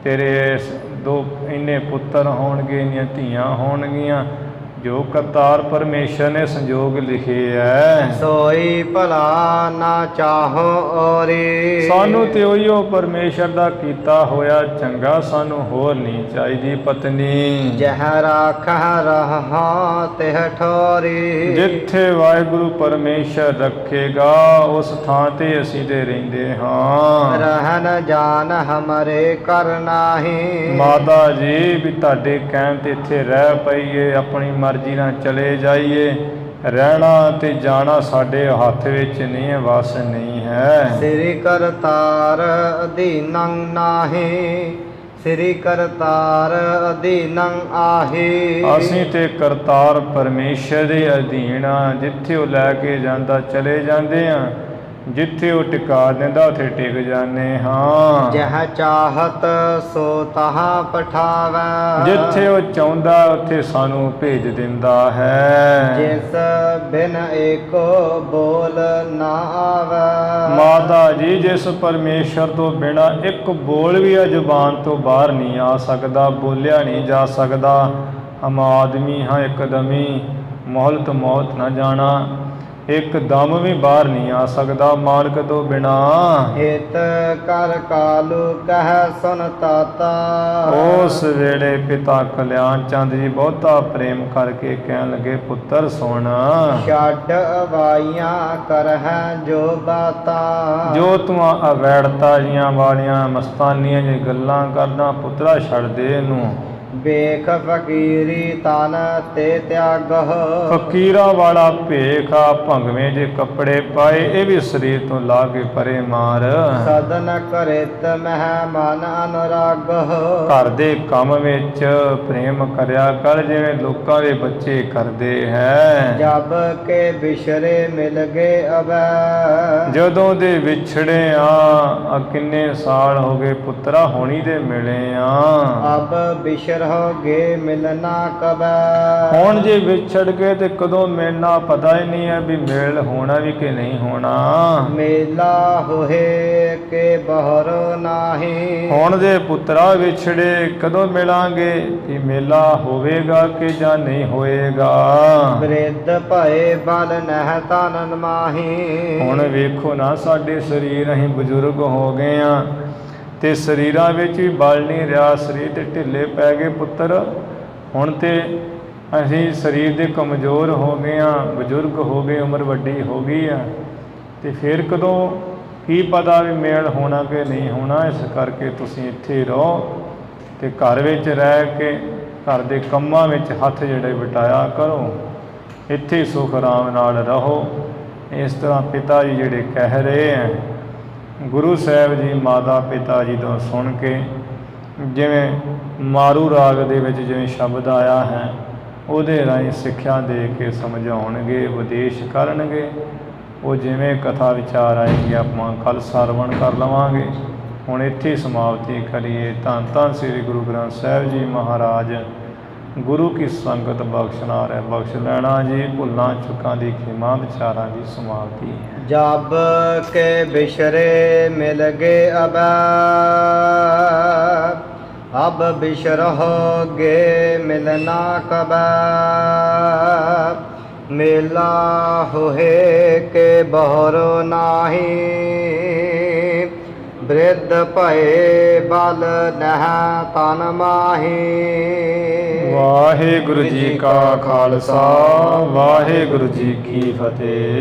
ਤੇਰੇ ਦੋ ਇੰਨੇ ਪੁੱਤਰ ਹੋਣਗੇ, ਇੰਨੀਆਂ ਧੀਆਂ ਹੋਣਗੀਆਂ, ਜੋ ਕਰਤਾਰ ਪਰਮੇਸ਼ਰ ਨੇ ਸੰਜੋਗ ਲਿਖੇ ਹੈ। ਸੋਈ ਭਲਾ ਨਾ ਚਾਹੋ ਔਰੀ। ਸਾਨੂੰ ਤੇ ਉਹੀਓ ਪਰਮੇਸ਼ਰ ਦਾ ਕੀਤਾ ਹੋਇਆ ਚੰਗਾ, ਸਾਨੂੰ ਹੋਰ ਨਹੀਂ ਚਾਹੀਦੀ ਪਤਨੀ। ਜਹ ਰਾਖਹ ਰਹਾ ਤਿਹ ਠੋਰੀ। ਜਿੱਥੇ ਵਾਹਿਗੁਰੂ ਪਰਮੇਸ਼ਰ ਰੱਖੇਗਾ ਉਸ ਥਾਂ ਤੇ ਅਸੀਂ ਤੇ ਰਹਿੰਦੇ ਹਾਂ। ਰਹਿਨ ਜਾਨ ਹਮਰੇ ਕਰ ਨਾਹੀ। ਮਾਤਾ ਜੀ ਵੀ ਤੁਹਾਡੇ ਕਹਿਣ ਤੇ ਇੱਥੇ ਰਹਿ ਪਈਏ, ਆਪਣੀ ਮਰਜ਼ੀ ਨਾਲ ਚਲੇ ਜਾਈਏ। ਰਹਿਣਾ ਤੇ ਜਾਣਾ ਸਾਡੇ ਹੱਥ ਵਿੱਚ ਨਹੀਂ ਹੈ, ਵਸ ਨਹੀਂ ਹੈ। ਸ੍ਰੀ ਕਰਤਾਰ ਅਧੀਨੰ ਨਾਹੀ। ਸ੍ਰੀ ਕਰਤਾਰ ਅਧੀਨੰ ਆਹੀ। ਅਸੀਂ ਤੇ ਕਰਤਾਰ ਪਰਮੇਸ਼ਰ ਦੇ ਅਧੀਨ ਆ। ਜਿੱਥੇ ਉਹ ਲੈ ਕੇ ਜਾਂਦਾ ਚਲੇ ਜਾਂਦੇ ਆ, ਜਿੱਥੇ ਉਹ ਟਿਕਾ ਦਿੰਦਾ ਉੱਥੇ ਟਿਕ ਜਾਂਦੇ ਹਾਂ। ਜਹ ਚਾਹਤ ਸੋ ਤਹਾਂ ਪਠਾਵੈ। ਜਿੱਥੇ ਉਹ ਚਾਹੁੰਦਾ ਉੱਥੇ ਸਾਨੂੰ ਭੇਜ ਦਿੰਦਾ ਹੈ। ਜਿਸ ਬਿਨ ਏਕੋ ਬੋਲ ਨਾ ਆਵੈ। ਮਾਤਾ ਜੀ ਜਿਸ ਪਰਮੇਸ਼ਰ ਤੋਂ ਬਿਨਾਂ ਇੱਕ ਬੋਲ ਵੀ ਆ ਜ਼ੁਬਾਨ ਤੋਂ ਬਾਹਰ ਨਹੀਂ ਆ ਸਕਦਾ, ਬੋਲਿਆ ਨਹੀਂ ਜਾ ਸਕਦਾ। ਹਮ ਆਦਮੀ ਹਾਂ ਇੱਕਦਮੀ, ਮੌਲਤ ਮੌਤ ਨਾ ਜਾਣਾ, ਇੱਕ ਦਮ ਵੀ ਬਾਹਰ ਨਹੀਂ ਆ ਸਕਦਾ ਮਾਲਕ ਤੋਂ ਬਿਨਾ। ਹਿਤ ਕਰ ਕਾਲੂ ਕਹਿ ਸੁਨ ਤਾਤਾ। ਉਸ ਵੇਲੇ ਪਿਤਾ ਕਲਿਆਣ ਚੰਦ ਜੀ ਬਹੁਤਾ ਪ੍ਰੇਮ ਕਰਕੇ ਕਹਿਣ ਲੱਗੇ, ਪੁੱਤਰ ਸੁਣ। ਛੱਡ ਅਵਾਈਆਂ ਕਰਹਿ ਜੋ ਬਾਤਾਂ। ਜੋ ਤੂੰ ਅਵੈੜਤਾ ਜੀਆਂ ਵਾਲੀਆਂ ਮਸਤਾਨੀਆਂ ਜੀ ਗੱਲਾਂ ਕਰਦਾ ਪੁੱਤਰਾ ਛੱਡ ਦੇ ਇਹਨੂੰ। ਵੇਖ ਫਕੀਰੀ ਤਨ ਤੇ ਤਿਆਗਹ। ਫਕੀਰਾਂ ਵਾਲਾ ਭੇਖਾ ਭੰਗਵੇਂ ਜੇ ਕੱਪੜੇ ਪਾਏ, ਇਹ ਵੀ ਸਰੀਰ ਤੋਂ ਲਾ ਕੇ ਪਰੇ ਮਾਰ। ਸਦਨ ਕਰਿਤ ਮਹਿ ਮਨ ਅਨੁਰਾਗਹ। ਘਰ ਦੇ ਕੰਮ ਵਿੱਚ ਪ੍ਰੇਮ ਕਰਿਆ ਕਰ, ਜਿਵੇਂ ਲੋਕਾਂ ਦੇ ਬੱਚੇ ਕਰਦੇ ਹੈ। ਜਬ ਕੇ ਬਿਸ਼ਰੇ ਮਿਲ ਗਏ ਅਬੈ। ਜਦੋਂ ਦੇ ਵਿਛੜੇ ਆ ਕਿੰਨੇ ਸਾਲ ਹੋ ਗਏ ਪੁੱਤਰਾ, ਹੋਣੀ ਦੇ ਮਿਲੇ ਆ। ਅਬ ਬਿਸ਼ਰ ਹੋ ਗਏ ਮਿਲਣਾ ਕਬੈ। ਹੁਣ ਜੇ ਵਿਛੜ ਗਏ ਤੇ ਕਦੋਂ ਮਿਲਣਾ ਪਤਾ ਹੀ ਨਹੀਂ ਹੈ ਵੀ ਮੇਲ ਹੋਣਾ ਵੀ ਕਿ ਨਹੀਂ ਹੋਣਾ। ਮੇਲਾ ਹੋਏ ਕੇ ਬਹਰ ਨਾਹੀ। ਹੁਣ ਦੇ ਪੁੱਤਰਾ ਵਿਛੜੇ ਕਦੋਂ ਮਿਲਾਂਗੇ, ਕਿ ਮੇਲਾ ਹੋਵੇਗਾ ਕਿ ਜਾਂ ਨਹੀਂ ਹੋਏਗਾ। ਬ੍ਰਿਧ ਭਏ ਬਲ ਨਹਿ ਤਨ ਮਾਹੀ। ਹੁਣ ਵੇਖੋ ਨਾ ਸਾਡੇ ਸਰੀਰ, ਅਸੀਂ ਬਜ਼ੁਰਗ ਹੋ ਗਏ ਆ ਤੇ ਸਰੀਰਾਂ ਵਿੱਚ ਵੀ ਬਲ ਨਹੀਂ ਰਿਹਾ, ਸਰੀਰ ਤੇ ਢਿੱਲੇ ਪੈ ਗਏ ਪੁੱਤਰ। ਹੁਣ ਤੇ ਅਸੀਂ ਸਰੀਰ ਦੇ ਕਮਜ਼ੋਰ ਹੋ ਗਏ ਆ, ਬਜ਼ੁਰਗ ਹੋ ਗਏ, ਉਮਰ ਵੱਡੀ ਹੋ ਗਈ ਆ, ਤੇ ਫਿਰ ਕਦੋਂ ਕੀ ਪਤਾ ਵੀ ਮੇਲ ਹੋਣਾ ਕਿ ਨਹੀਂ ਹੋਣਾ। ਇਸ ਕਰਕੇ ਤੁਸੀਂ ਇੱਥੇ ਰਹੋ ਤੇ ਘਰ ਵਿੱਚ ਰਹਿ ਕੇ ਘਰ ਦੇ ਕੰਮਾਂ ਵਿੱਚ ਹੱਥ ਜਿਹੜੇ ਵਟਾਇਆ ਕਰੋ, ਇੱਥੇ ਸੁਖ ਆਰਾਮ ਨਾਲ ਰਹੋ। ਇਸ ਤਰ੍ਹਾਂ ਪਿਤਾ ਜੀ ਜਿਹੜੇ ਕਹਿ ਰਹੇ ਹੈ, ਗੁਰੂ ਸਾਹਿਬ ਜੀ ਮਾਤਾ ਪਿਤਾ ਜੀ ਤੋਂ ਸੁਣ ਕੇ, ਜਿਵੇਂ ਮਾਰੂ ਰਾਗ ਦੇ ਵਿੱਚ ਜਿਵੇਂ ਸ਼ਬਦ ਆਇਆ ਹੈ, ਉਹਦੇ ਰਾਹੀਂ ਸਿੱਖਿਆ ਦੇ ਕੇ ਸਮਝਾਉਣਗੇ, ਉਪਦੇਸ਼ ਕਰਨਗੇ। ਉਹ ਜਿਵੇਂ ਕਥਾ ਵਿਚਾਰ ਆਏਗੀ ਆਪਾਂ ਕੱਲ੍ਹ ਸਰਵਣ ਕਰ ਲਵਾਂਗੇ। ਹੁਣ ਇੱਥੇ ਸਮਾਪਤੀ ਕਰੀਏ। ਧੰਨ ਧੰਨ ਸ੍ਰੀ ਗੁਰੂ ਗ੍ਰੰਥ ਸਾਹਿਬ ਜੀ ਮਹਾਰਾਜ। ਗੁਰੂ ਕੀ ਸੰਗਤ ਬਖਸ਼ਣਾ ਰਹਿ ਬਖਸ਼ ਲੈਣਾ ਜੀ। ਭੁੱਲਾਂ ਚੁੱਕਾਂ ਦੀ ਖਿਮਾ ਵਿਚਾਰਾਂ ਦੀ ਸਮਾਪਤੀ ਹੈ। ਜਬ ਕੇ ਬਿਸ਼ਰੇ ਮਿਲ ਗਏ ਅਬੈ। ਅਬ ਬਿਸ਼ਰਹੁਗੇ ਮਿਲਨਾ ਕਬੈ। ਮੇਲਾ ਹੋਏ ਕੇ ਬਹਰ ਨਾਹੀ। ਬ੍ਰਿਧ ਭਏ ਬਲ ਨਹਿ ਤਨ ਮਾਹੀ। ਵਾਹਿਗੁਰੂ ਜੀ ਕਾ ਖਾਲਸਾ, ਵਾਹਿਗੁਰੂ ਜੀ ਕੀ ਫਤਿਹ।